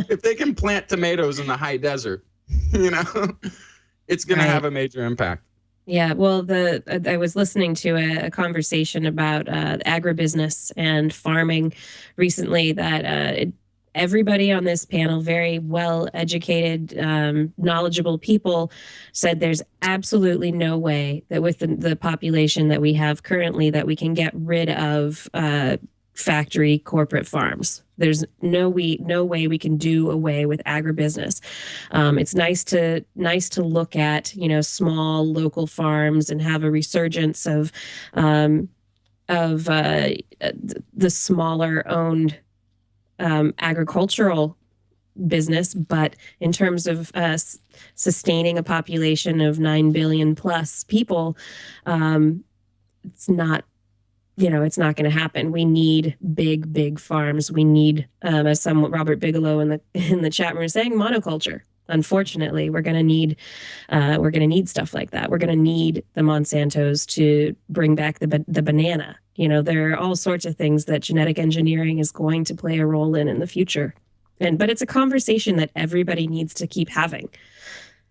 if they can plant tomatoes in the high desert, it's going to have a major impact. Yeah, well, I was listening to a conversation about agribusiness and farming recently that everybody on this panel, very well-educated, knowledgeable people, said there's absolutely no way that with the population that we have currently that we can get rid of factory corporate farms. There's no way we can do away with agribusiness. It's nice to look at small local farms and have a resurgence of the smaller owned agricultural business, but in terms of sustaining a population of 9 billion plus people, it's not. It's not going to happen. We need big farms. We need, as Robert Bigelow in the chat room is saying, monoculture. Unfortunately, we're going to need stuff like that. We're going to need the Monsantos to bring back the banana. There are all sorts of things that genetic engineering is going to play a role in the future. But it's a conversation that everybody needs to keep having.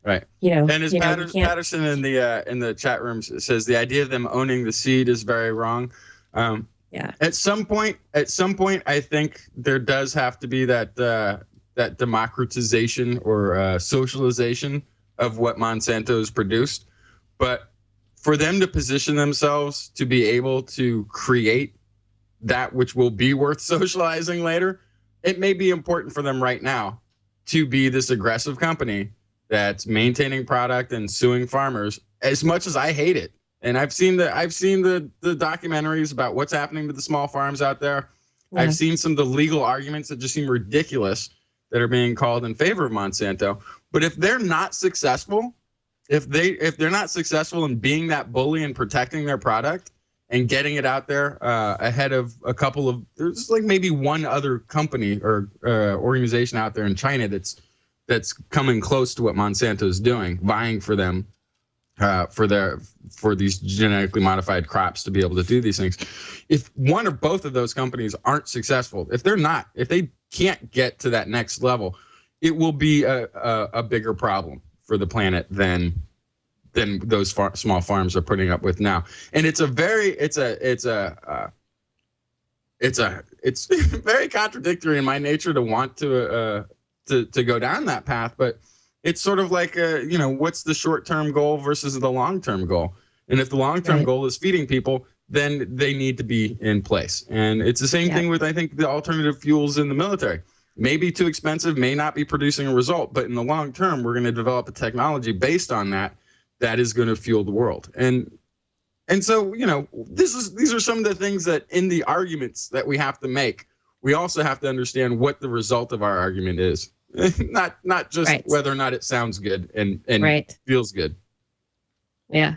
Right. And as Patterson in the chat room says, the idea of them owning the seed is very wrong. At some point, I think there does have to be that democratization or socialization of what Monsanto has produced. But for them to position themselves to be able to create that which will be worth socializing later, it may be important for them right now to be this aggressive company that's maintaining product and suing farmers. As much as I hate it, and I've seen the documentaries about what's happening to the small farms out there. Yeah. I've seen some of the legal arguments that just seem ridiculous that are being called in favor of Monsanto. But if they're not successful, if they're not successful in being that bully and protecting their product and getting it out there ahead of a couple of, there's like maybe one other company or organization out there in China that's coming close to what Monsanto is doing, vying for them for these genetically modified crops to be able to do these things. If one or both of those companies aren't successful, if they can't get to that next level, it will be a bigger problem for the planet than those small farms are putting up with now. And it's very contradictory in my nature to want to go down that path, but it's sort of like what's the short-term goal versus the long-term goal? And if the long-term goal is feeding people, then they need to be in place. And it's the same thing with, I think, the alternative fuels in the military. Maybe too expensive, may not be producing a result, but in the long term, we're going to develop a technology based on that is going to fuel the world. And so, these are some of the things that in the arguments that we have to make, we also have to understand what the result of our argument is. not just whether or not it sounds good and feels good. Yeah.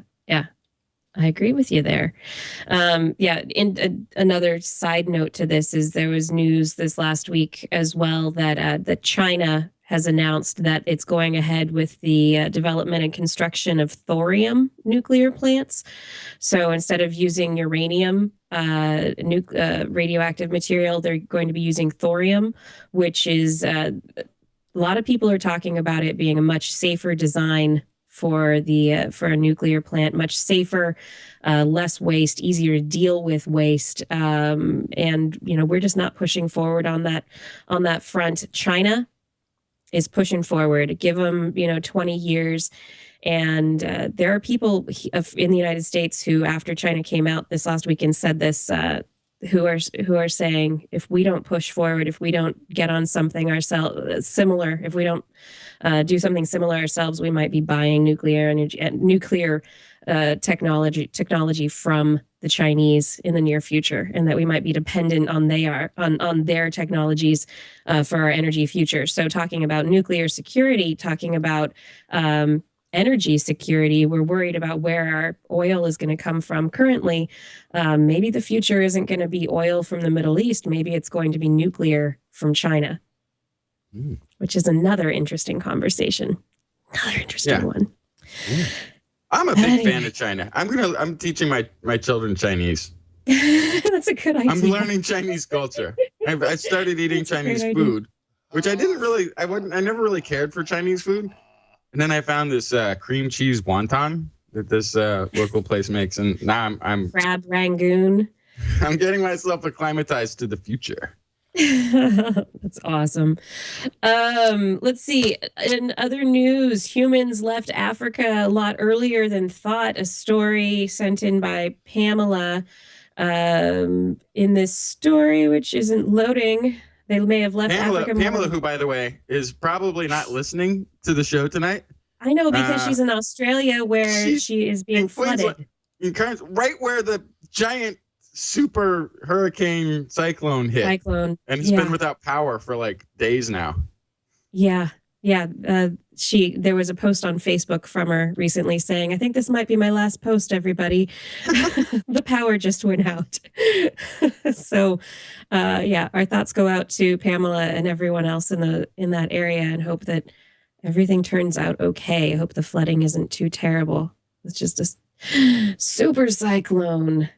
I agree with you there. Another side note to this is there was news this last week as well that China has announced that it's going ahead with the development and construction of thorium nuclear plants. So instead of using uranium, radioactive material, they're going to be using thorium, which is a lot of people are talking about it being a much safer design for a nuclear plant, much safer, less waste, easier to deal with waste, and we're just not pushing forward on that front. China is pushing forward. Give them 20 years, and there are people in the United States who, after China came out this last week and said this, who are saying, if we don't push forward, if we don't get on something ourselves similar, if we don't do something similar ourselves, we might be buying nuclear energy and nuclear technology from the Chinese in the near future, and that we might be dependent on their technologies for our energy future. So talking about nuclear security, talking about energy security. We're worried about where our oil is going to come from currently. Maybe the future isn't going to be oil from the Middle East. Maybe it's going to be nuclear from China, which is another interesting conversation. Another interesting one. Yeah. I'm a big fan of China. I'm teaching my children Chinese. That's a good idea. I'm learning Chinese culture. I started eating Chinese food, which I never really cared for Chinese food. And then I found this cream cheese wonton that this local place makes, and now I'm crab rangoon. I'm getting myself acclimatized to the future. That's awesome. Let's see. In other news, humans left Africa a lot earlier than thought. A story sent in by Pamela. In this story, which isn't loading, they may have left Africa. Pamela, who, by the way, is probably not listening to the show tonight. I know, because she's in Australia, where she is being flooded. Right where the giant super hurricane cyclone hit. And it's been without power for like days now. Yeah. There was a post on Facebook from her recently saying, I think this might be my last post, everybody. The power just went out. So our thoughts go out to Pamela and everyone else in that area, and hope that everything turns out okay. I hope the flooding isn't too terrible. It's just a super cyclone.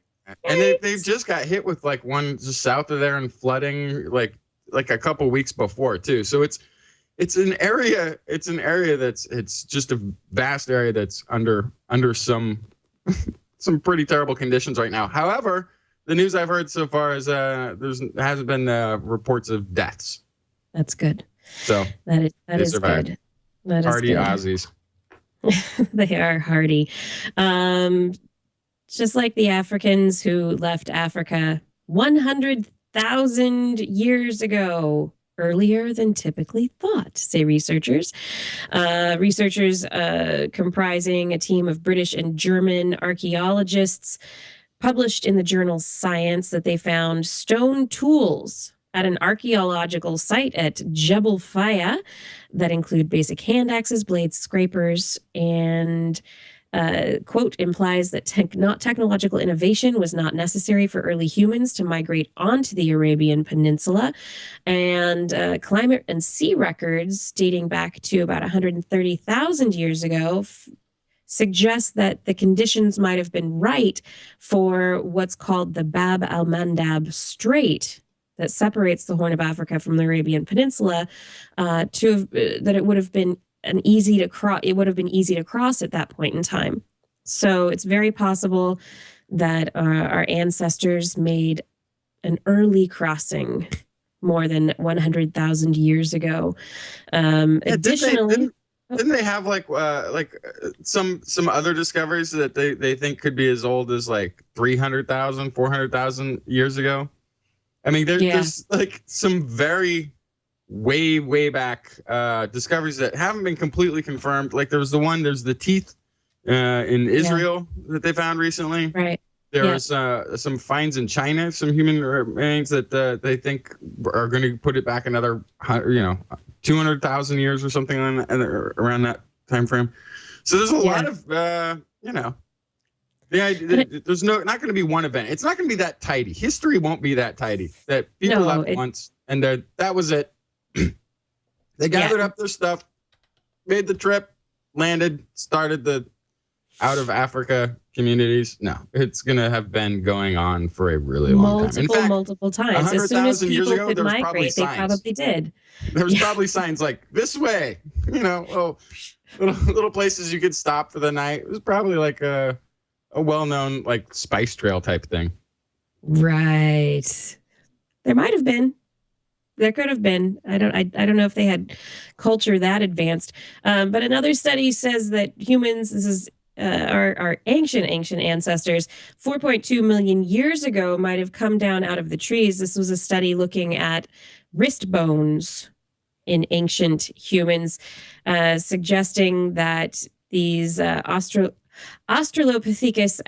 And they've just got hit with like one just south of there and flooding like a couple weeks before too. So it's an area it's just a vast area that's under some pretty terrible conditions right now. However, the news I've heard so far is there hasn't been reports of deaths. That's good. So that is survived. Good. That hardy is good. Aussies. They are hardy. Just like the Africans who left Africa 100,000 years ago, earlier than typically thought, say researchers. Researchers comprising a team of British and German archaeologists published in the journal Science that they found stone tools at an archaeological site at Jebel Faya that include basic hand axes, blades, scrapers, and quote, implies that technological innovation was not necessary for early humans to migrate onto the Arabian Peninsula. And climate and sea records dating back to about 130,000 years ago suggest that the conditions might have been right for what's called the Bab al-Mandab Strait that separates the Horn of Africa from the Arabian Peninsula, that it would have been easy to cross at that point in time. So it's very possible that our ancestors made an early crossing more than 100,000 years ago. Additionally, didn't they have some other discoveries that they think could be as old as like 300,000, 400,000 years ago? I mean, there's like some very way back discoveries that haven't been completely confirmed. Like there's the teeth in Israel that they found recently. Right. There's some finds in China, some human remains that they think are going to put it back another 200,000 years or something around that time frame. So there's a lot of there's not going to be one event. It's not going to be that tidy. History won't be that tidy. That people left once and that was it. They gathered up their stuff, made the trip, landed, started the out of Africa communities. No, it's going to have been going on for a really long time. In fact, multiple times. As soon as people could migrate, they probably did. There was probably signs like this way, little places you could stop for the night. It was probably like a well-known like spice trail type thing. Right. There might have been. There could have been. I don't know if they had culture that advanced. But another study says that humans, this is our ancient ancestors, 4.2 million years ago might have come down out of the trees. This was a study looking at wrist bones in ancient humans, suggesting that these Australopithecus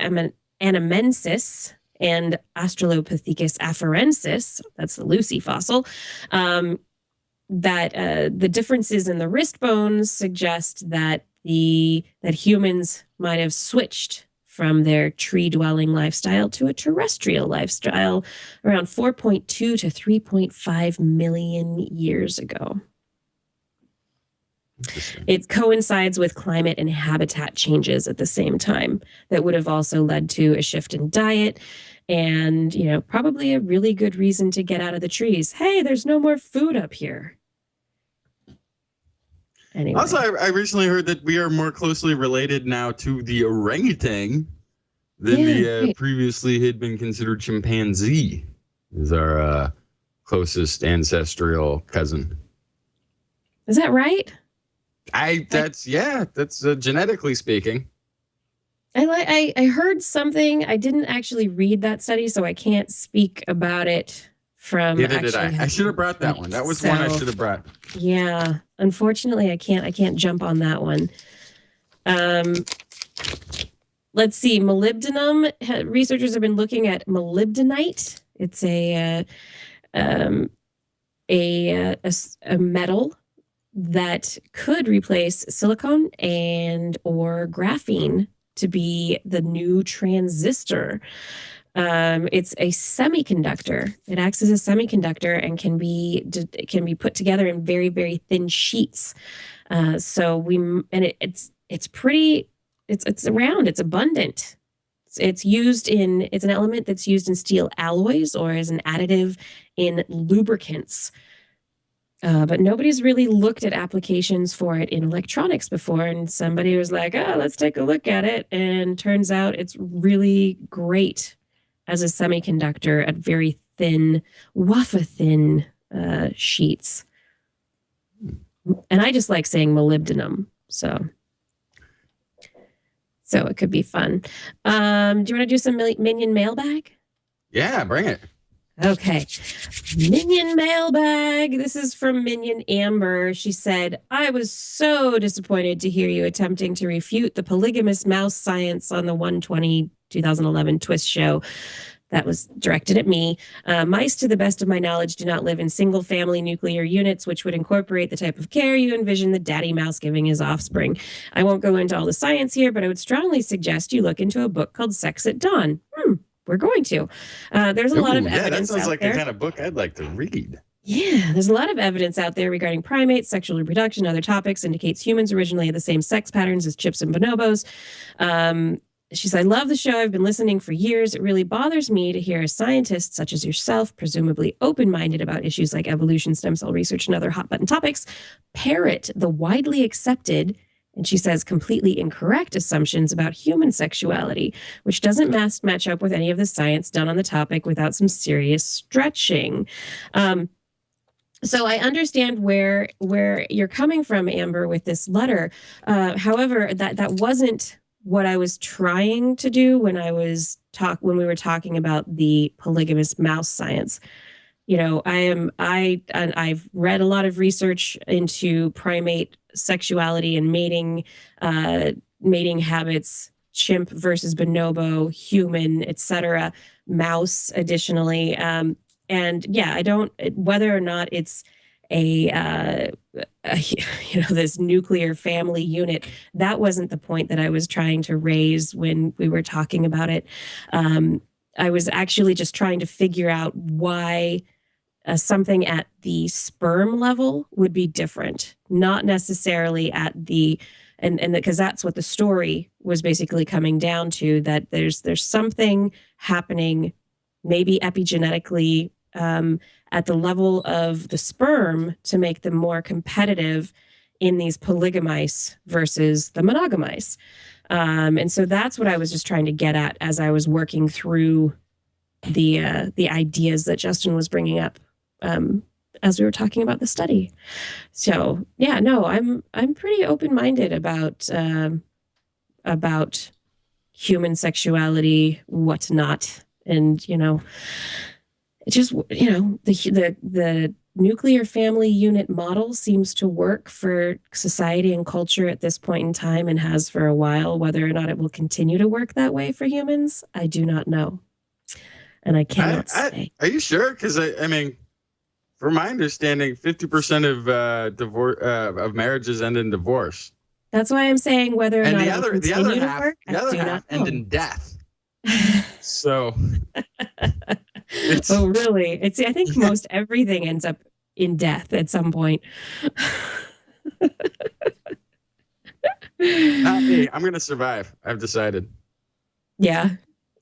anamensis and Australopithecus afarensis, that's the Lucy fossil, that the differences in the wrist bones suggest that that humans might have switched from their tree-dwelling lifestyle to a terrestrial lifestyle around 4.2 to 3.5 million years ago. It coincides with climate and habitat changes at the same time that would have also led to a shift in diet and, probably a really good reason to get out of the trees. Hey, there's no more food up here. Anyway. Also, I recently heard that we are more closely related now to the orangutan than the previously had been considered chimpanzee is our closest ancestral cousin. Is that right? That's genetically speaking. I heard something. I didn't actually read that study, so I can't speak about it from. Neither did I. I should have brought that one. That was one I should have brought. Yeah, unfortunately, I can't jump on that one. Let's see. Molybdenum. Researchers have been looking at molybdenite. It's a metal that could replace silicon and or graphene to be the new transistor. It's a semiconductor. It acts as a semiconductor and can be put together in very, very thin sheets. It's around. It's abundant. It's an element that's used in steel alloys or as an additive in lubricants. But nobody's really looked at applications for it in electronics before. And somebody was like, let's take a look at it. And turns out it's really great as a semiconductor at very thin, wafer-thin sheets. And I just like saying molybdenum. So it could be fun. Do you want to do some Minion mailbag? Yeah, bring it. Okay. Minion mailbag. This is from Minion Amber. She said, I was so disappointed to hear you attempting to refute the polygamous mouse science on the 1/20/2011 Twis show. That was directed at me. Mice, to the best of my knowledge, do not live in single-family nuclear units, which would incorporate the type of care you envision the daddy mouse giving his offspring. I won't go into all the science here, but I would strongly suggest you look into a book called Sex at Dawn. We're going to. There's a lot of evidence. That sounds like the kind of book I'd like to read. Yeah, there's a lot of evidence out there regarding primates, sexual reproduction, and other topics. Indicates humans originally had the same sex patterns as chimps and bonobos. She said, I love the show. I've been listening for years. It really bothers me to hear a scientist such as yourself, presumably open-minded about issues like evolution, stem cell research, and other hot-button topics, parrot the widely accepted, and she says completely incorrect assumptions about human sexuality, which doesn't match up with any of the science done on the topic without some serious stretching. So I understand where you're coming from, Amber, with this letter. However, that wasn't what I was trying to do when we were talking about the polygamous mouse science. I've read a lot of research into primate sexuality and mating habits, chimp versus bonobo, human, etc., mouse additionally. And yeah, I don't, whether or not it's this nuclear family unit, that wasn't the point that I was trying to raise when we were talking about it. I was actually just trying to figure out why something at the sperm level would be different, not necessarily at the, and because that's what the story was basically coming down to, that there's something happening maybe epigenetically at the level of the sperm to make them more competitive in these polygamice versus the monogamice. And so that's what I was just trying to get at as I was working through the ideas that Justin was bringing up as we were talking about the study. So yeah, no, I'm pretty open-minded about human sexuality, what's not, and just the nuclear family unit model seems to work for society and culture at this point in time and has for a while. Whether or not it will continue to work that way for humans, I do not know. And I cannot say. Are you sure? Because I mean, from my understanding, 50% of marriages end in divorce. That's why I'm saying whether or And not the it will other continue to half, work, the I other do half not know. end in death. So Oh, really? I think most everything ends up in death at some point. not me. I'm gonna survive. I've decided. Yeah.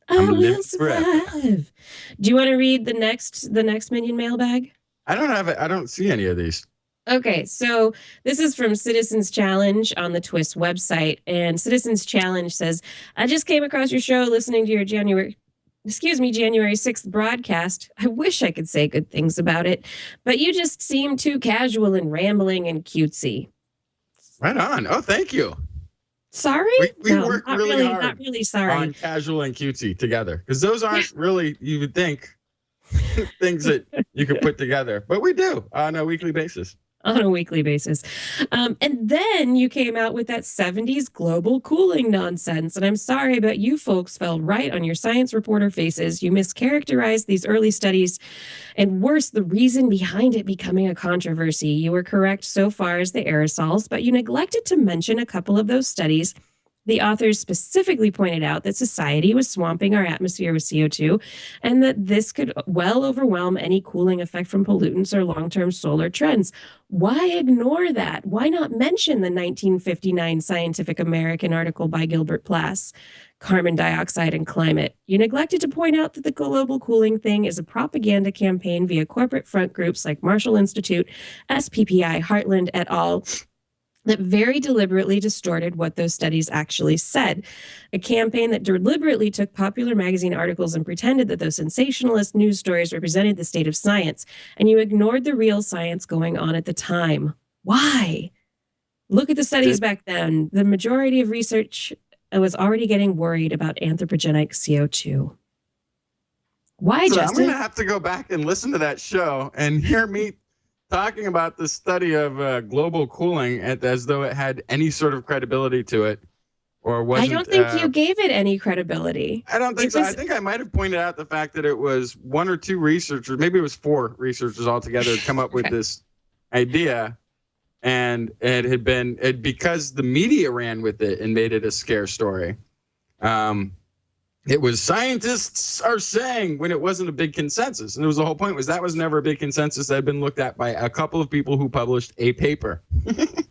I I'm gonna live will forever. survive. Do you want to read the next Minion mailbag? I don't have it. I don't see any of these. Okay, so this is from Citizens Challenge on the Twis website. And Citizens Challenge says, I just came across your show listening to your January 6th broadcast. I wish I could say good things about it, but you just seem too casual and rambling and cutesy. Right on. Oh, thank you. Sorry? We No, work not really hard not really sorry. on casual and cutesy together, because those aren't really, you would think, things that you could put together, but we do on a weekly basis. On a weekly basis. And then you came out with that 70s global cooling nonsense. And I'm sorry, but you folks fell right on your science reporter faces. You mischaracterized these early studies, and worse, the reason behind it becoming a controversy. You were correct so far as the aerosols, but you neglected to mention a couple of those studies. The authors specifically pointed out that society was swamping our atmosphere with CO2 and that this could well overwhelm any cooling effect from pollutants or long-term solar trends. Why ignore that? Why not mention the 1959 Scientific American article by Gilbert Plass, Carbon Dioxide and Climate? You neglected to point out that the global cooling thing is a propaganda campaign via corporate front groups like Marshall Institute, SPPI, Heartland et al., that very deliberately distorted what those studies actually said. A campaign that deliberately took popular magazine articles and pretended that those sensationalist news stories represented the state of science, and you ignored the real science going on at the time. Why? Look at the studies back then. The majority of research was already getting worried about anthropogenic CO2. Why, So Justin? I'm going to have to go back and listen to that show and hear me talking about the study of global cooling as though it had any sort of credibility to it, or wasn't. I don't think you gave it any credibility. I don't think so. I think I might have pointed out the fact that it was one or two researchers, maybe it was four researchers altogether, had come up with this idea, and it had been because the media ran with it and made it a scare story. It was scientists are saying, when it wasn't a big consensus. And it was the whole point was that was never a big consensus that had been looked at by a couple of people who published a paper. And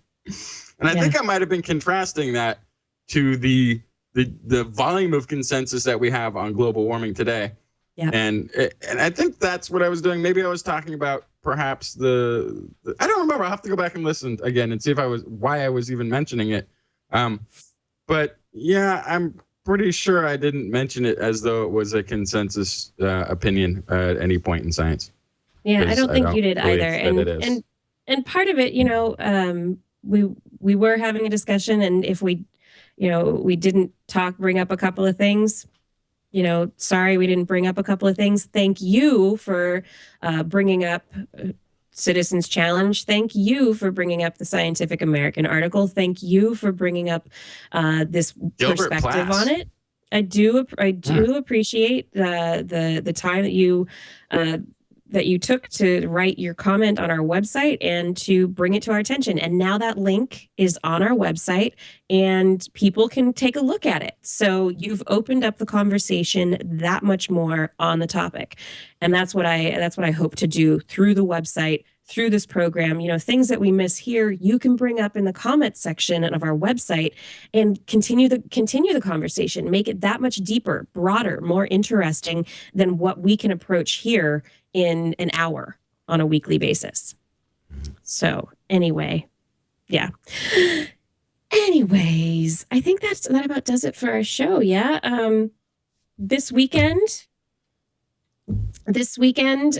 I think I might have been contrasting that to the volume of consensus that we have on global warming today. Yeah. And I think that's what I was doing. Maybe I was talking about perhaps I don't remember. I'll have to go back and listen again and see why I was even mentioning it. But yeah, I'm pretty sure I didn't mention it as though it was a consensus opinion at any point in science. Yeah, I don't think you did either. And part of it, we were having a discussion, and if we didn't bring up a couple of things, sorry, we didn't bring up a couple of things. Thank you for bringing up Citizens Challenge. Thank you for bringing up the Scientific American article. Thank you for bringing up this Gilbert perspective Plass. on it. I do appreciate the time that you took to write your comment on our website and to bring it to our attention. And now that link is on our website and people can take a look at it. So you've opened up the conversation that much more on the topic. And that's what I hope to do through the website, through this program. Things that we miss here, you can bring up in the comments section of our website and continue the conversation, make it that much deeper, broader, more interesting than what we can approach here in an hour on a weekly basis. So anyway, yeah. Anyways, I think that about does it for our show. Yeah. This weekend,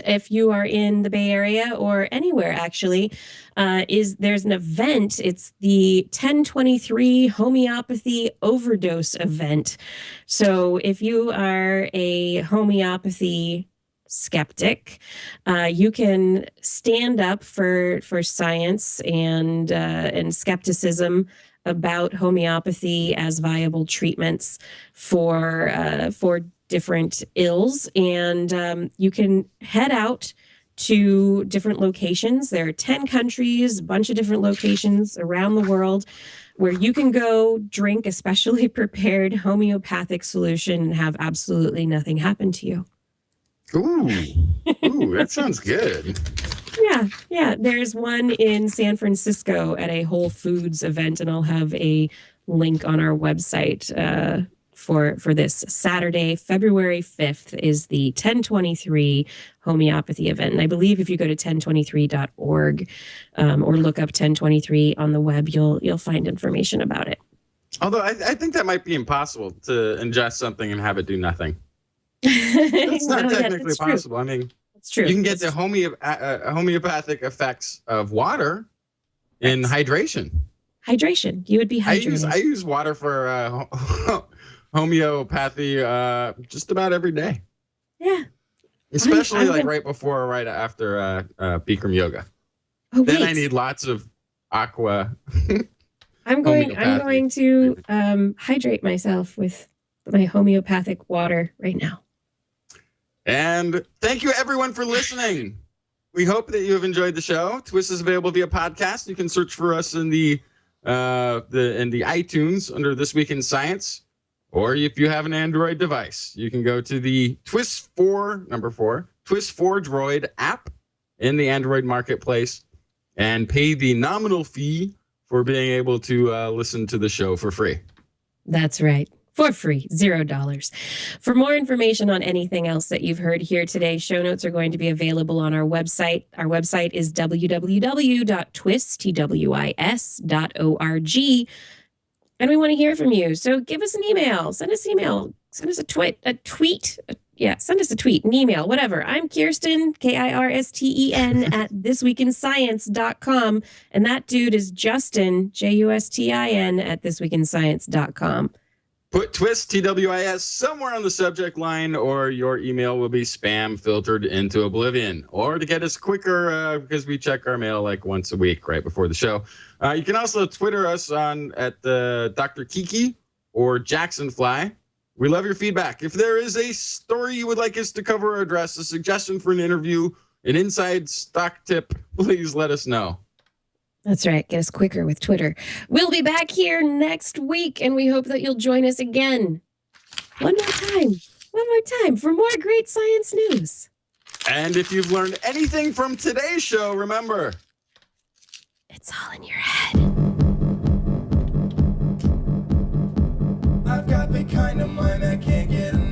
if you are in the Bay Area or anywhere actually, there's an event. It's the 1023 homeopathy overdose event. So if you are a homeopathy skeptic, you can stand up for science and skepticism about homeopathy as viable treatments for different ills, and you can head out to different locations. There are 10 countries, a bunch of different locations around the world where you can go drink a specially prepared homeopathic solution and have absolutely nothing happen to you. Ooh, that sounds good. Yeah. There's one in San Francisco at a Whole Foods event, and I'll have a link on our website for this Saturday, February 5th is the 1023 homeopathy event. And I believe if you go to 1023.org or look up 1023 on the web, you'll find information about it. Although I think that might be impossible to ingest something and have it do nothing. It's not technically possible. True. I mean, it's true. You can get the homeopathic effects of water in hydration. Hydration. You would be hydrated. I use water for homeopathy just about every day. Yeah. Especially right before or right after Bikram yoga. Oh, then I need lots of aqua. I'm going to hydrate myself with my homeopathic water right now. And thank you everyone for listening. We hope that you have enjoyed the show. Twis is available via podcast. You can search for us in the iTunes under This Week in Science, or if you have an Android device, you can go to the Twis 4 Droid app in the Android marketplace and pay the nominal fee for being able to listen to the show for free. That's right. For free, $0. For more information on anything else that you've heard here today, show notes are going to be available on our website. Our website is www.twis.org. And we want to hear from you. So give us an email, send us an email, send us a tweet, send us a tweet, an email, whatever. I'm Kirsten, Kirsten, at thisweekinscience.com. And that dude is Justin, Justin, at thisweekinscience.com. Put Twis, TWIS, somewhere on the subject line, or your email will be spam filtered into oblivion. Or to get us quicker, because we check our mail like once a week right before the show. You can also Twitter us at Dr. Kiki or Jacksonfly. We love your feedback. If there is a story you would like us to cover or address, a suggestion for an interview, an inside stock tip, please let us know. That's right. Get us quicker with Twitter. We'll be back here next week, and we hope that you'll join us again. One more time for more great science news. And if you've learned anything from today's show, remember, it's all in your head. I've got the kind of mind I can't get enough.